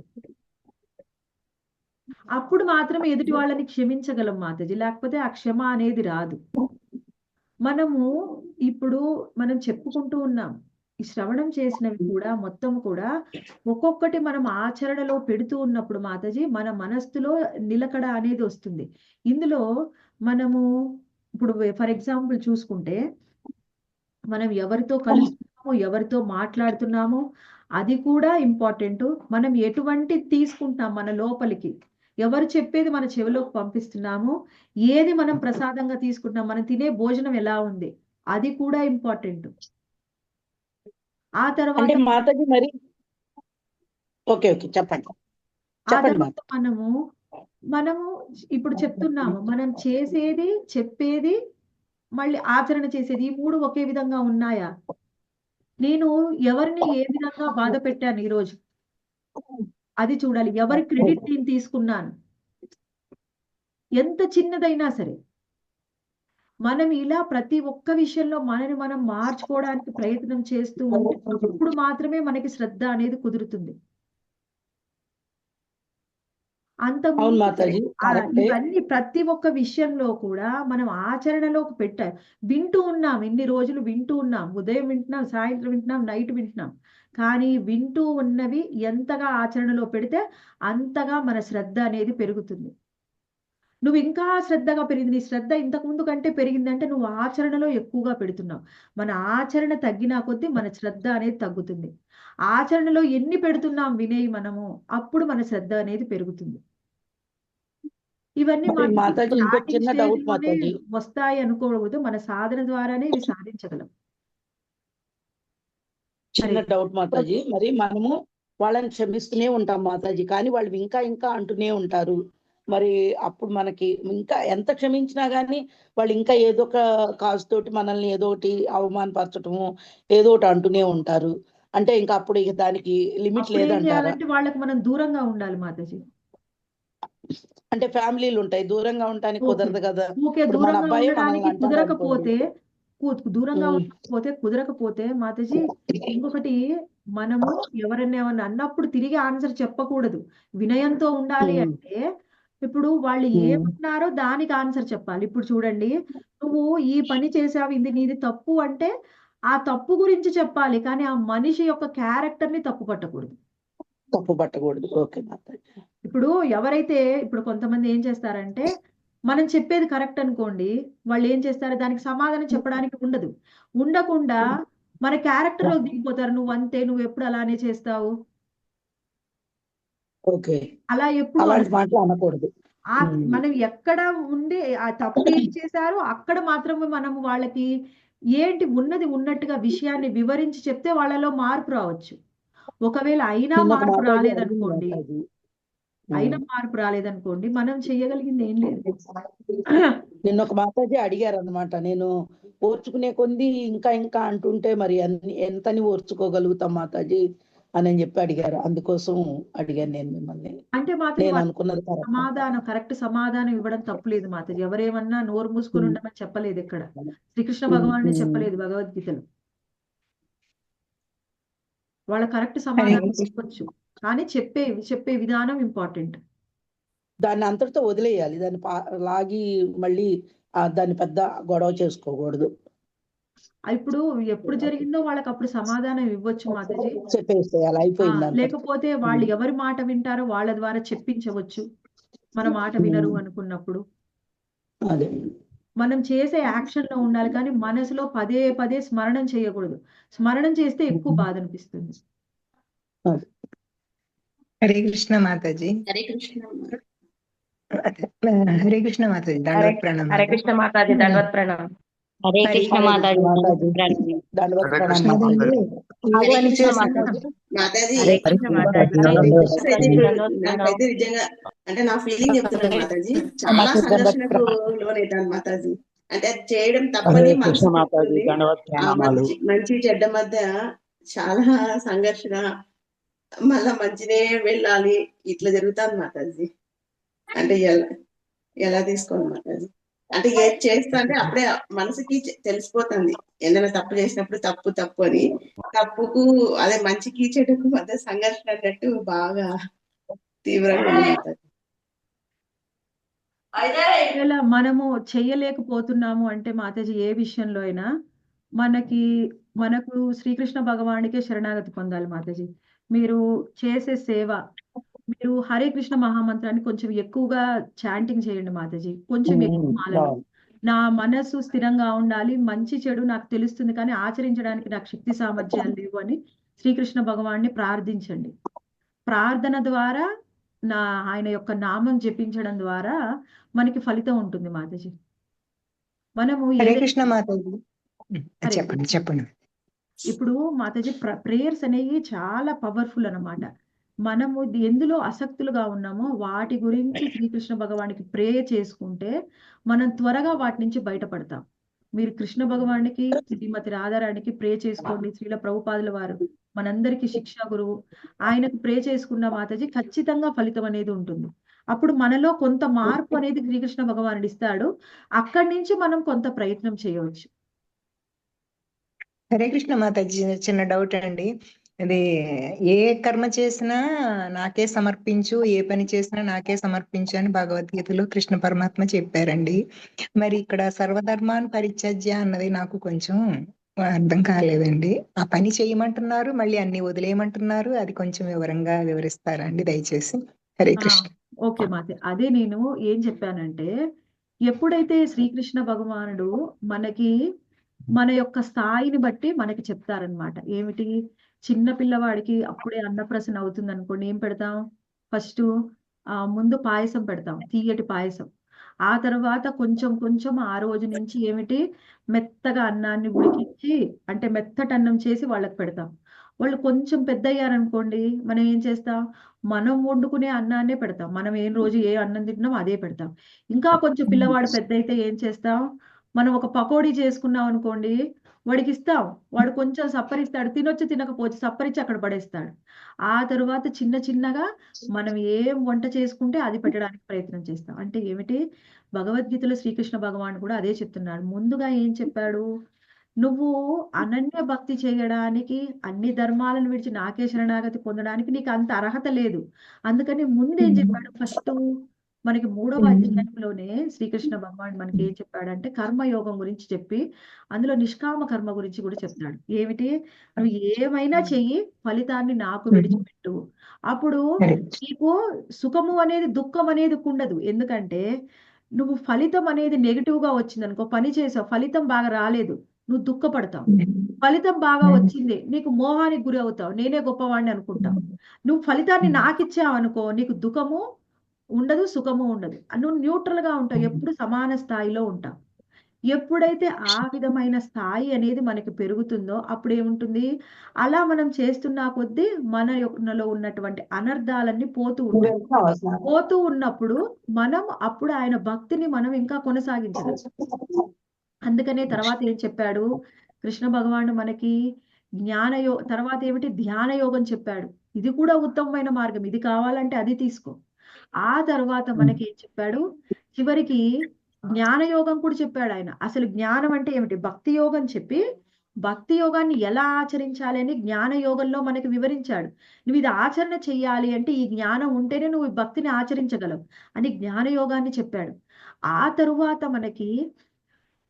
అప్పుడు మాత్రమే ఎదుటి వాళ్ళని క్షమించగలం మాతాజీ, లేకపోతే ఆ క్షమ అనేది రాదు. మనము ఇప్పుడు మనం చెప్పుకుంటూ ఉన్నాం, ఈ శ్రవణం చేసినవి కూడా మొత్తం కూడా ఒక్కొక్కటి మనం ఆచరణలో పెడుతూ ఉన్నప్పుడు మాతాజీ, మన మనస్సులో నిలకడ అనేది వస్తుంది. ఇందులో మనము ఇప్పుడు ఫర్ ఎగ్జాంపుల్ చూసుకుంటే, మనం ఎవరితో కలుస్తున్నామో, ఎవరితో మాట్లాడుతున్నామో, అది కూడా ఇంపార్టెంట్. మనం ఎటువంటి తీసుకుంటాం మన లోపలికి, ఎవరు చెప్పేది మన చెవిలోకి పంపిస్తున్నాము, ఏది మనం ప్రసాదంగా తీసుకుంటున్నాం, మనం తినే భోజనం ఎలా ఉంది, అది కూడా ఇంపార్టెంట్. ఆ అంటే తర్వాత మాతాజీ మరి ఓకే చెప్పండి ఆ చెప్పండి తర్వాత మనము ఇప్పుడు చెప్తున్నాము, మనం చేసేది, చెప్పేది, మళ్ళీ ఆచరణ చేసేది, ఈ మూడు ఒకే విధంగా ఉన్నాయా? నేను ఎవరిని ఏ విధంగా బాధ పెట్టాను ఈరోజు, అది చూడాలి. ఎవరి క్రెడిట్ నేను తీసుకున్నాను, ఎంత చిన్నదైనా సరే. మనం ఇలా ప్రతి ఒక్క విషయంలో మనని మనం మార్చుకోవడానికి ప్రయత్నం చేస్తూ ఉంటే అప్పుడు మాత్రమే మనకి శ్రద్ధ అనేది కుదురుతుంది. అవును మాతాజీ, కరెక్టే. ఇవన్నీ ప్రతి ఒక్క విషయంలో కూడా మనం ఆచరణలోకి పెట్టాలి. వింటూ ఉన్నాం, ఇన్ని రోజులు వింటూ ఉన్నాం, ఉదయం వింటున్నాం, సాయంత్రం వింటున్నాం, నైట్ వింటున్నాం. కానీ వింటూ ఉన్నవి ఎంతగా ఆచరణలో పెడితే అంతగా మన శ్రద్ధ అనేది పెరుగుతుంది. నువ్వు ఇంకా శ్రద్ధగా పెరిగింది, నీ శ్రద్ధ ఇంతకు ముందు కంటే పెరిగిందంటే నువ్వు ఆచరణలో ఎక్కువగా పెడుతున్నావు. మన ఆచరణ తగ్గినా కొద్దీ మన శ్రద్ధ అనేది తగ్గుతుంది. ఆచరణలో ఎన్ని పెడుతున్నాం వినేయి మనము, అప్పుడు మన శ్రద్ధ అనేది పెరుగుతుంది. ఇవన్నీ మరి మాతాజీ ఇంకో చిన్న డౌట్ మాతాజీ, వస్తాయి అనుకోకూడదు, మన సాధన ద్వారానే ఇవి సాధించగలం. చిన్న డౌట్ మాతాజీ. మరి మనము వాళ్ళని క్షమిస్తూనే ఉంటాం మాతాజీ, కానీ వాళ్ళు ఇంకా ఇంకా అంటూనే ఉంటారు. మరి అప్పుడు మనకి ఇంకా ఎంత క్షమించినా గానీ వాళ్ళు ఇంకా ఏదో ఒక కాజు తోటి మనల్ని ఏదో ఒకటి అవమానపరచటము, ఏదో ఒకటి అంటూనే ఉంటారు. అంటే ఇంకా అప్పుడు ఇక దానికి లిమిట్ అప్పుడు ఏం లేదంటారా? చేయాలంటే వాళ్ళకి మనం దూరంగా ఉండాలి మాతాజీ. అంటే ఫ్యామిలీలు ఉంటాయి, దూరంగా ఉండటానికి కుదరదు కదా. ఊకే ఇప్పుడు మన దూరంగా అబ్బాయే మనల్ని ఉండడానికి అంటాడు అనుకోండి. దూరంగా కుదరకపోతే మాతాజీ, ఇంకొకటి, మనము ఎవరైనా ఏమన్నా అన్నప్పుడు తిరిగి ఆన్సర్ చెప్పకూడదు. వినయంతో ఉండాలి అంటే ఇప్పుడు వాళ్ళు ఏమన్నారో దానికి ఆన్సర్ చెప్పాలి. ఇప్పుడు చూడండి, నువ్వు ఈ పని చేసావు, ఇది నీది తప్పు అంటే ఆ తప్పు గురించి చెప్పాలి, కానీ ఆ మనిషి యొక్క క్యారెక్టర్ ని తప్పు పట్టకూడదు. తప్పు పట్టకూడదు. ఓకే మాతాజీ. ఇప్పుడు ఎవరైతే, ఇప్పుడు కొంతమంది ఏం చేస్తారంటే, మనం చెప్పేది కరెక్ట్ అనుకోండి, వాళ్ళు ఏం చేస్తారు, దానికి సమాధానం చెప్పడానికి ఉండకుండా మన క్యారెక్టర్ లో దిగిపోతారు. నువ్వు అంతే, నువ్వు ఎప్పుడు అలానే చేస్తావు, ఓకే, అలా ఎప్పుడు అలాంటి మాటలు అనకూడదు. మనం ఎక్కడ ఉండి ఆ తప్పు ఏం చేశారో అక్కడ మాత్రమే మనము వాళ్ళకి ఏంటి ఉన్నది ఉన్నట్టుగా విషయాన్ని వివరించి చెప్తే వాళ్ళలో మార్పు రావచ్చు. ఒకవేళ అయినా నిన్న ఒక మార్పు మాతాజీ అడిగింది రాలేదనుకోండి, మనం చెయ్యగలిగింది ఏం లేదు. నిన్న ఒక మాతాజీ అడిగారు అనమాట, నేను ఓర్చుకునే కొంది ఇంకా ఇంకా అంటుంటే మరి ఎంతని ఓర్చుకోగలుగుతాం మాతాజీ అని చెప్పి అడిగారు. అందుకోసం అడిగాను నేను మిమ్మల్ని. అంటే మాత్రం నేను అనుకున్నది కరెక్ట్ సమాధానం ఇవ్వడం తప్పులేదు మాతాజీ. ఎవరేమన్నా నోరు మూసుకొని ఉండమని చెప్పలేదు ఇక్కడ. శ్రీకృష్ణ భగవానుడే చెప్పలేదు భగవద్గీతలో. వాళ్ళ కరెక్ట్ సమాధానం చెప్పొచ్చు, కానీ చెప్పే విధానం ఇంపార్టెంట్. దాన్ని అంతటితో వదిలేయాలి, దాన్ని లాగి మళ్ళీ దాన్ని పెద్ద గొడవ చేసుకోకూడదు. ఇప్పుడు ఎప్పుడు జరిగిందో వాళ్ళకి అప్పుడు సమాధానం ఇవ్వచ్చు మాతాజీ, చెప్పేసేయాలి, అయిపోయింది. లేకపోతే వాళ్ళు ఎవరి మాట వింటారో వాళ్ళ ద్వారా చెప్పించవచ్చు. మన మాట వినరు అనుకున్నప్పుడు అదే మనం చేసే యాక్షన్ లో ఉండాలి, కానీ మనసులో పదే పదే స్మరణం చేయకూడదు. స్మరణం చేస్తే ఎక్కువ బాధ అనిపిస్తుంది. హరే కృష్ణ మాతాజీ. హరే కృష్ణ. హరే కృష్ణ మాతాజీ, దండవత్ ప్రణామం. హరే కృష్ణ మాతాజీ, దండవత్ ప్రణామం. హరే కృష్ణ మాతాజీ, దండవత్ హరే ప్రణామం కృష్ణ మాతాజీ. హరే కృష్ణ మాతాజీ. హరే కృష్ణ మాతాజీ. నాకైతే నిజంగా అంటే నా ఫీలింగ్ చెప్తున్నాను మాతాజీ, చాలా సంఘర్షణకు లోనైతాను మాతాజీ. అంటే అది చేయడం తప్పని మనసు చెప్తుంది. మంచి చెడ్డ మధ్య చాలా సంఘర్షణ, మళ్ళా మంచినే వెళ్ళాలి, ఇట్లా జరుగుతుంది మాతాజీ. అంటే ఎలా తీసుకోవాలి మాతాజీ? అంటే ఏది చేస్తా అంటే అప్పుడే మనసుకి తెలిసిపోతుంది, ఏదైనా తప్పు చేసినప్పుడు తప్పు అని. తప్పుకు అదే మంచికి చెడుకు మధ్య సంఘర్షణ అన్నట్టు బాగా తీవ్రంగా ఉంది. ఒకవేళ మనము చెయ్యలేకపోతున్నాము అంటే మాతాజీ, ఏ విషయంలో అయినా మనకు శ్రీకృష్ణ భగవానికే శరణాగతి పొందాలి మాతాజీ. మీరు చేసే సేవ, మీరు హరే కృష్ణ మహామంత్రాన్ని కొంచెం ఎక్కువగా చాంటింగ్ చేయండి మాతాజీ, కొంచెం ఎక్కువ మాలలో. నా మనసు స్థిరంగా ఉండాలి, మంచి చెడు నాకు తెలుస్తుంది కానీ ఆచరించడానికి నాకు శక్తి సామర్థ్యాలు లేవు అని శ్రీకృష్ణ భగవాన్ని ప్రార్థించండి. ప్రార్థన ద్వారా ఆయన యొక్క నామం జపించడం ద్వారా మనకి ఫలితం ఉంటుంది మాతాజీ. మనము హరే ఏదైతే కృష్ణ మాతాజీ. హరే చెప్పండి చెప్పండి. ఇప్పుడు మాతాజీ ప్రేయర్స్ అనేవి చాలా పవర్ఫుల్ అన్నమాట. మనము ఎందులో ఆసక్తులుగా ఉన్నామో వాటి గురించి శ్రీకృష్ణ భగవానికి ప్రే చేసుకుంటే మనం త్వరగా వాటి నుంచి బయటపడతాం. మీరు కృష్ణ భగవానికి, శ్రీమతి రాధారాణికి ప్రే చేసుకోండి. శ్రీల ప్రభుపాదుల వారు మనందరికీ శిక్షా గురువు, ఆయనకు ప్రే చేసుకున్న మాతాజీ ఖచ్చితంగా ఫలితం అనేది ఉంటుంది. అప్పుడు మనలో కొంత మార్పు అనేది శ్రీకృష్ణ భగవానుడు ఇస్తాడు. అక్కడి నుంచి మనం కొంత ప్రయత్నం చేయవచ్చు. హరే కృష్ణ మాతాజీ, చిన్న డౌట్ అండి. అది ఏ కర్మ చేసినా నాకే సమర్పించు, ఏ పని చేసినా నాకే సమర్పించు అని భగవద్గీతలో కృష్ణ పరమాత్మ చెప్పారండి. మరి ఇక్కడ సర్వధర్మాన్ పరిత్యజ్య అన్నది నాకు కొంచెం అర్థం కాలేదండి. ఆ పని చేయమంటున్నారు, మళ్ళీ అన్ని వదిలేయమంటున్నారు. అది కొంచెం వివరంగా వివరిస్తారా అండి దయచేసి? హరే కృష్ణ. ఓకే మాతే, అదే నేను ఏం చెప్పానంటే, ఎప్పుడైతే శ్రీకృష్ణ భగవానుడు మనకి మన యొక్క స్థాయిని బట్టి మనకి చెప్తారనమాట. ఏమిటి, చిన్న పిల్లవాడికి అప్పుడే అన్నప్రాసన అవుతుంది అనుకోండి, ఏం పెడతాం? ఫస్ట్ ముందు పాయసం పెడతాం, తీయటి పాయసం. ఆ తర్వాత కొంచెం కొంచెం ఆ రోజు నుంచి ఏమిటి, మెత్తగా అన్నాన్ని ఉడికించి, అంటే మెత్తటి అన్నం చేసి వాళ్ళకి పెడతాం. వాళ్ళు కొంచెం పెద్ద అయ్యారనుకోండి, మనం ఏం చేస్తాం? మనం వండుకునే అన్నాన్నే పెడతాం. మనం రోజు ఏ అన్నం తింటున్నాం అదే పెడతాం. ఇంకా కొంచెం పిల్లవాడు పెద్ద అయితే ఏం చేస్తాం? మనం ఒక పకోడీ చేసుకున్నాం అనుకోండి, వాడికి ఇస్తాం. వాడు కొంచెం సప్పరిస్తాడు, తినొచ్చు తినకపోవచ్చు, సప్పరించి అక్కడ పడేస్తాడు. ఆ తరువాత చిన్న చిన్నగా మనం ఏం వంట చేసుకుంటే అది పెట్టడానికి ప్రయత్నం చేస్తాం. అంటే ఏమిటి, భగవద్గీతలో శ్రీకృష్ణ భగవాన్ కూడా అదే చెప్తున్నాడు. ముందుగా ఏం చెప్పాడు? నువ్వు అనన్య భక్తి చేయడానికి, అన్ని ధర్మాలను విడిచి నాకే శరణాగతి పొందడానికి నీకు అంత అర్హత లేదు. అందుకని ముందేం చెప్పాడు? ఫస్ట్ మనకి 3వ అధ్యాయంలోనే శ్రీకృష్ణ భగవాన్ మనకి ఏం చెప్పాడంటే, కర్మయోగం గురించి చెప్పి అందులో నిష్కామ కర్మ గురించి కూడా చెప్తాడు. ఏమిటి, నువ్వు ఏమైనా చెయ్యి, ఫలితాన్ని నాకు విడిచిపెట్టు. అప్పుడు నీకు సుఖము అనేది, దుఃఖం అనేది ఉండదు. ఎందుకంటే నువ్వు ఫలితం అనేది నెగిటివ్ గా వచ్చిందనుకో, పని చేసావు, ఫలితం బాగా రాలేదు, నువ్వు దుఃఖపడతావు. ఫలితం బాగా వచ్చింది, నీకు మోహానికి గురి అవుతావు, నేనే గొప్పవాడిని అనుకుంటావు. నువ్వు ఫలితాన్ని నాకిచ్చావు అనుకో, నీకు దుఃఖము ఉండదు, సుఖము ఉండదు. నువ్వు న్యూట్రల్ గా ఉంటావు, ఎప్పుడు సమాన స్థాయిలో ఉంటావు. ఎప్పుడైతే ఆ విధమైన స్థాయి అనేది మనకి పెరుగుతుందో అప్పుడు ఏముంటుంది, అలా మనం చేస్తున్న కొద్దీ మనలో ఉన్నటువంటి అనర్థాలన్నీ పోతూ ఉంటాయి. పోతూ ఉన్నప్పుడు మనం అప్పుడు ఆయన భక్తిని మనం ఇంకా కొనసాగించగలం. అందుకనే తర్వాత ఏం చెప్పాడు కృష్ణ భగవానుడు మనకి? తర్వాత ఏమిటి, ధ్యాన యోగం చెప్పాడు. ఇది కూడా ఉత్తమమైన మార్గం, ఇది కావాలంటే అది తీసుకో. ఆ తర్వాత మనకి ఏం చెప్పాడు? చివరికి జ్ఞాన యోగం కూడా చెప్పాడు ఆయన. అసలు జ్ఞానం అంటే ఏమిటి, భక్తి యోగం చెప్పి భక్తి యోగాన్ని ఎలా ఆచరించాలి అని జ్ఞాన యోగంలో మనకి వివరించాడు. నువ్వు ఇది ఆచరణ చెయ్యాలి అంటే ఈ జ్ఞానం ఉంటేనే నువ్వు ఈ భక్తిని ఆచరించగలవు అని జ్ఞాన యోగాన్ని చెప్పాడు. ఆ తరువాత మనకి,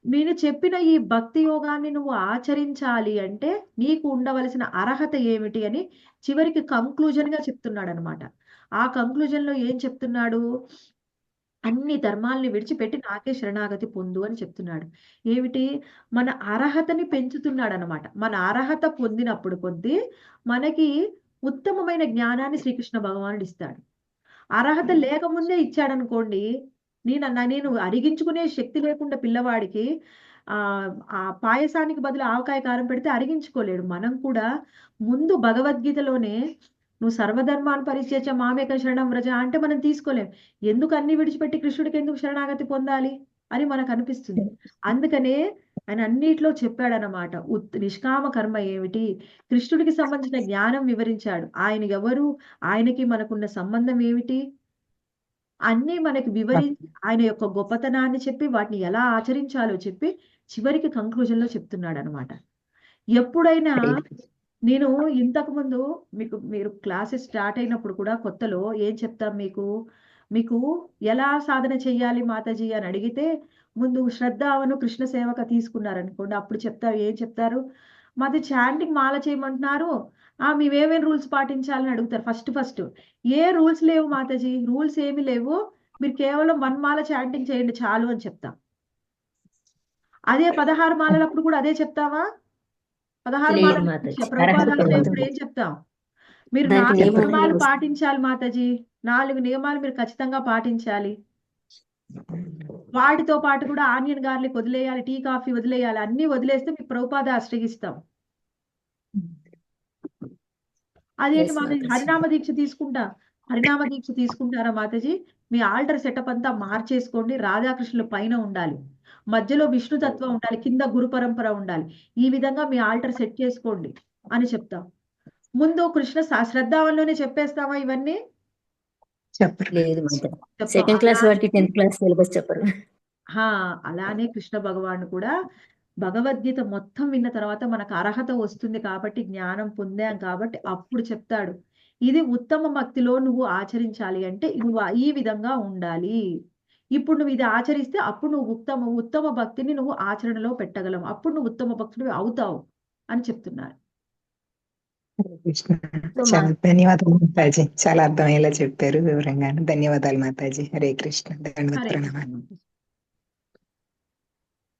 నేను చెప్పిన ఈ భక్తి యోగాన్ని నువ్వు ఆచరించాలి అంటే నీకు ఉండవలసిన అర్హత ఏమిటి అని చివరికి కంక్లూజన్ గా చెప్తున్నాడు అనమాట. ఆ కంక్లూజన్ లో ఏం చెప్తున్నాడు? అన్ని ధర్మాల్ని విడిచిపెట్టి నాకే శరణాగతి పొందు అని చెప్తున్నాడు. ఏమిటి, మన అర్హతని పెంచుతున్నాడు అనమాట. మన అర్హత పొందినప్పుడు కొద్దీ మనకి ఉత్తమమైన జ్ఞానాన్ని శ్రీకృష్ణ భగవానుడు ఇస్తాడు. అర్హత లేకముందే ఇచ్చాడనుకోండి, నేను అరిగించుకునే శక్తి లేకుండా పిల్లవాడికి ఆ పాయసానికి బదులు ఆవకాయ కారం పెడితే అరిగించుకోలేడు. మనం కూడా ముందు భగవద్గీతలోనే నువ్వు సర్వధర్మాన్ని పరిత్యజ్య మామేక శరణం వ్రజ అంటే మనం తీసుకోలేం. ఎందుకు అన్ని విడిచిపెట్టి కృష్ణుడికి ఎందుకు శరణాగతి పొందాలి అని మనకు అనిపిస్తుంది. అందుకనే ఆయన అన్నిట్లో చెప్పాడనమాట. నిష్కామ కర్మ ఏమిటి, కృష్ణుడికి సంబంధించిన జ్ఞానం వివరించాడు. ఆయన ఎవరు, ఆయనకి మనకున్న సంబంధం ఏమిటి అన్నీ మనకి వివరించి ఆయన యొక్క గొప్పతనాన్ని చెప్పి వాటిని ఎలా ఆచరించాలో చెప్పి చివరికి కంక్లూజన్ లో చెప్తున్నాడు అనమాట. ఎప్పుడైనా నేను ఇంతకు ముందు మీరు క్లాసెస్ స్టార్ట్ అయినప్పుడు కూడా కొత్తలో ఏం చెప్తాం మీకు ఎలా సాధన చెయ్యాలి మాతాజీ అని అడిగితే, ముందు శ్రద్ధావను కృష్ణ సేవక తీసుకున్నారనుకోండి, అప్పుడు ఏం చెప్తారు? మాది చాంటింగ్ మాల చేయమంటున్నారు, మేమేమేం రూల్స్ పాటించాలని అడుగుతారు. ఫస్ట్ ఏ రూల్స్ లేవు మాతాజీ, రూల్స్ ఏమి లేవు, మీరు కేవలం 1 మాల చాంటింగ్ చేయండి చాలు అని చెప్తాం. అదే 16 మాలలప్పుడు కూడా అదే చెప్తావా? 16 లేదు మాలల మాతాజీ. దీక్ష ప్రభుపాదాలు అర్హత లేదు. ఇప్పుడు ఏం చెప్తాం? మీరు దానికి 4 నియమాలన్నీ నియమాలు వస్తాయి. పాటించాలి మాతాజీ. 4 నియమాలు మీరు ఖచ్చితంగా పాటించాలి. వాటితో పాటు కూడా ఆనియన్ గార్లిక్ వదిలేయాలి, టీ కాఫీ వదిలేయాలి. అన్ని వదిలేస్తే మీకు ప్రభుపాద ఆశ్రయిస్తాం. అదేంటి Yes, మాతాజీ మాతాజీ. హరినామ దీక్ష తీసుకుంటా, హరినామ దీక్ష తీసుకుంటారా మాతాజీ? మీ ఆల్టర్ సెటప్ అంతా మార్చేసుకోండి. రాధాకృష్ణుల పైన ఉండాలి, మధ్యలో విష్ణు తత్వం ఉండాలి, కింద గురు పరంపర ఉండాలి. ఈ విధంగా మీ ఆల్టర్ సెట్ చేసుకోండి అని చెప్తాం. ముందు కృష్ణ శ్రద్ధావనంలోనే చెప్పేస్తామా ఇవన్నీ? చెప్పరు. లేదు మాతాజీ. చెప్తాం. సెకండ్ క్లాస్ వాటికి 10th క్లాస్ సిలబస్ చెప్పరు. అలానే కృష్ణ భగవాన్ కూడా భగవద్గీత మొత్తం విన్న తర్వాత మనకు అర్హత వస్తుంది కాబట్టి, జ్ఞానం పొందాం కాబట్టి అప్పుడు చెప్తాడు, ఇది ఉత్తమ భక్తిలో నువ్వు ఆచరించాలి అంటే నువ్వు ఈ విధంగా ఉండాలి. ఇప్పుడు నువ్వు ఇది ఆచరిస్తే అప్పుడు నువ్వు ఉత్తమ భక్తిని నువ్వు ఆచరణలో పెట్టగలవు, అప్పుడు నువ్వు ఉత్తమ భక్తుడు అవుతావు అని చెప్తున్నారు. హరే కృష్ణ. చాలా ధన్యవాదాలు మాతాజీ. చాలా అర్థమయ్యేలా చెప్పారు వివరంగాను. ధన్యవాదాలు మాతాజీ. హరే కృష్ణ. ధన్యవాద హరే ప్రణామాలు. కృష్ణ.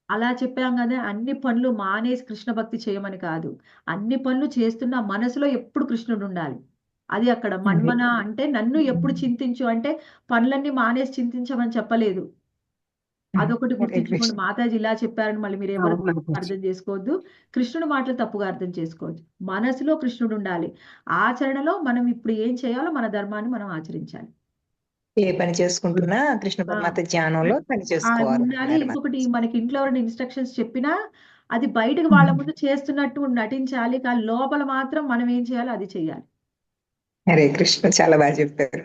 అలా చెప్పాం కదా, అన్ని పనులు మానేసి కృష్ణ భక్తి చేయమని కాదు, అన్ని పనులు చేస్తున్న మనసులో ఎప్పుడు కృష్ణుడు ఉండాలి. అది అక్కడ మన్మన అంటే నన్ను ఎప్పుడు చింతించు అంటే పనులన్నీ మానేసి చింతించమని చెప్పలేదు. అదొకటి హరే గుర్తించుకోండి. కృష్ణ. మాతాజీ ఇలా చెప్పారని మళ్ళీ మీరు ఎవరు అవును మాతాజీ. అర్థం చేసుకోవద్దు, కృష్ణుడి మాటలు తప్పుగా అర్థం చేసుకోవద్దు. మనసులో కృష్ణుడు ఉండాలి, ఆచరణలో మనం ఇప్పుడు ఏం చేయాలో మన ధర్మాన్ని మనం ఆచరించాలి. ఏ పని చేసుకుంటున్నా కృష్ణ పరమాత్మ ధ్యానంలో పని ఉండాలి. చేసుకోవాలి. ఇంకొకటి, మనకి ఇంట్లో ఎవరైనా ఇన్స్ట్రక్షన్స్ చెప్పినా అది బయటకు వాళ్ళ ముందు చేస్తున్నట్టు నటించాలి, కానీ లోపల మాత్రం మనం ఏం చేయాలో అది చేయాలి. హరే కృష్ణ. చాలా బాగా చెప్పారు.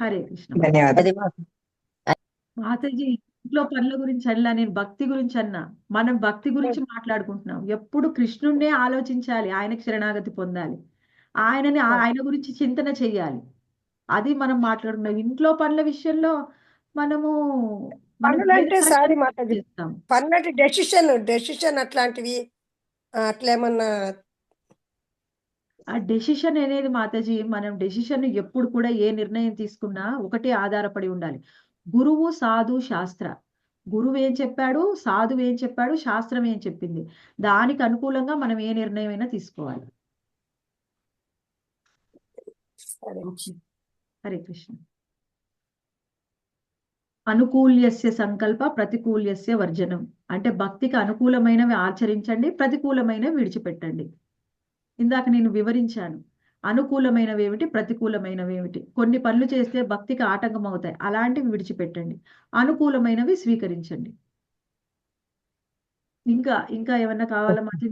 హరే కృష్ణ. ధన్యవాదాలు. అది మాతాజీ. మాతాజీ ఇంట్లో పనుల గురించి అన్నా, నేను భక్తి గురించి అన్నా. మనం భక్తి గురించి మాట్లాడుకుంటున్నాం. ఎప్పుడు కృష్ణుడినే ఆలోచించాలి, ఆయనకి శరణాగతి పొందాలి, ఆయన గురించి చింతన చెయ్యాలి. అది మనం మాట్లాడుకున్నాం. ఇంట్లో పనుల విషయంలో మనం పనులంటే వేరే సారీ correction మాతాజీ, చేస్తాం. పనులంటే డెసిషన్ అట్లాంటివి అట్లేమన్నా ఆ డెసిషన్ అనేది మాతాజీ, మనం డెసిషన్ ఎప్పుడు కూడా ఏ నిర్ణయం తీసుకున్నా ఒకటే ఆధారపడి ఉండాలి. గురువు, సాధు, శాస్త్ర. గురువు ఏం చెప్పాడు, సాధువు ఏం చెప్పాడు, శాస్త్రం ఏం చెప్పింది, దానికి అనుకూలంగా మనం ఏ నిర్ణయం అయినా తీసుకోవాలి. హరే కృష్ణ. అనుకూల్యస్య సంకల్ప ప్రతికూల్యస్య వర్జనం అంటే భక్తికి అనుకూలమైనవి ఆచరించండి, ప్రతికూలమైనవి విడిచిపెట్టండి. ఇందాక నేను వివరించాను, అనుకూలమైనవి ఏమిటి, ప్రతికూలమైనవి ఏమిటి. కొన్ని పనులు చేస్తే భక్తికి ఆటంకం అవుతాయి, అలాంటివి విడిచిపెట్టండి, అనుకూలమైనవి స్వీకరించండి. ఇంకా ఏమన్నా కావాలా మాకు?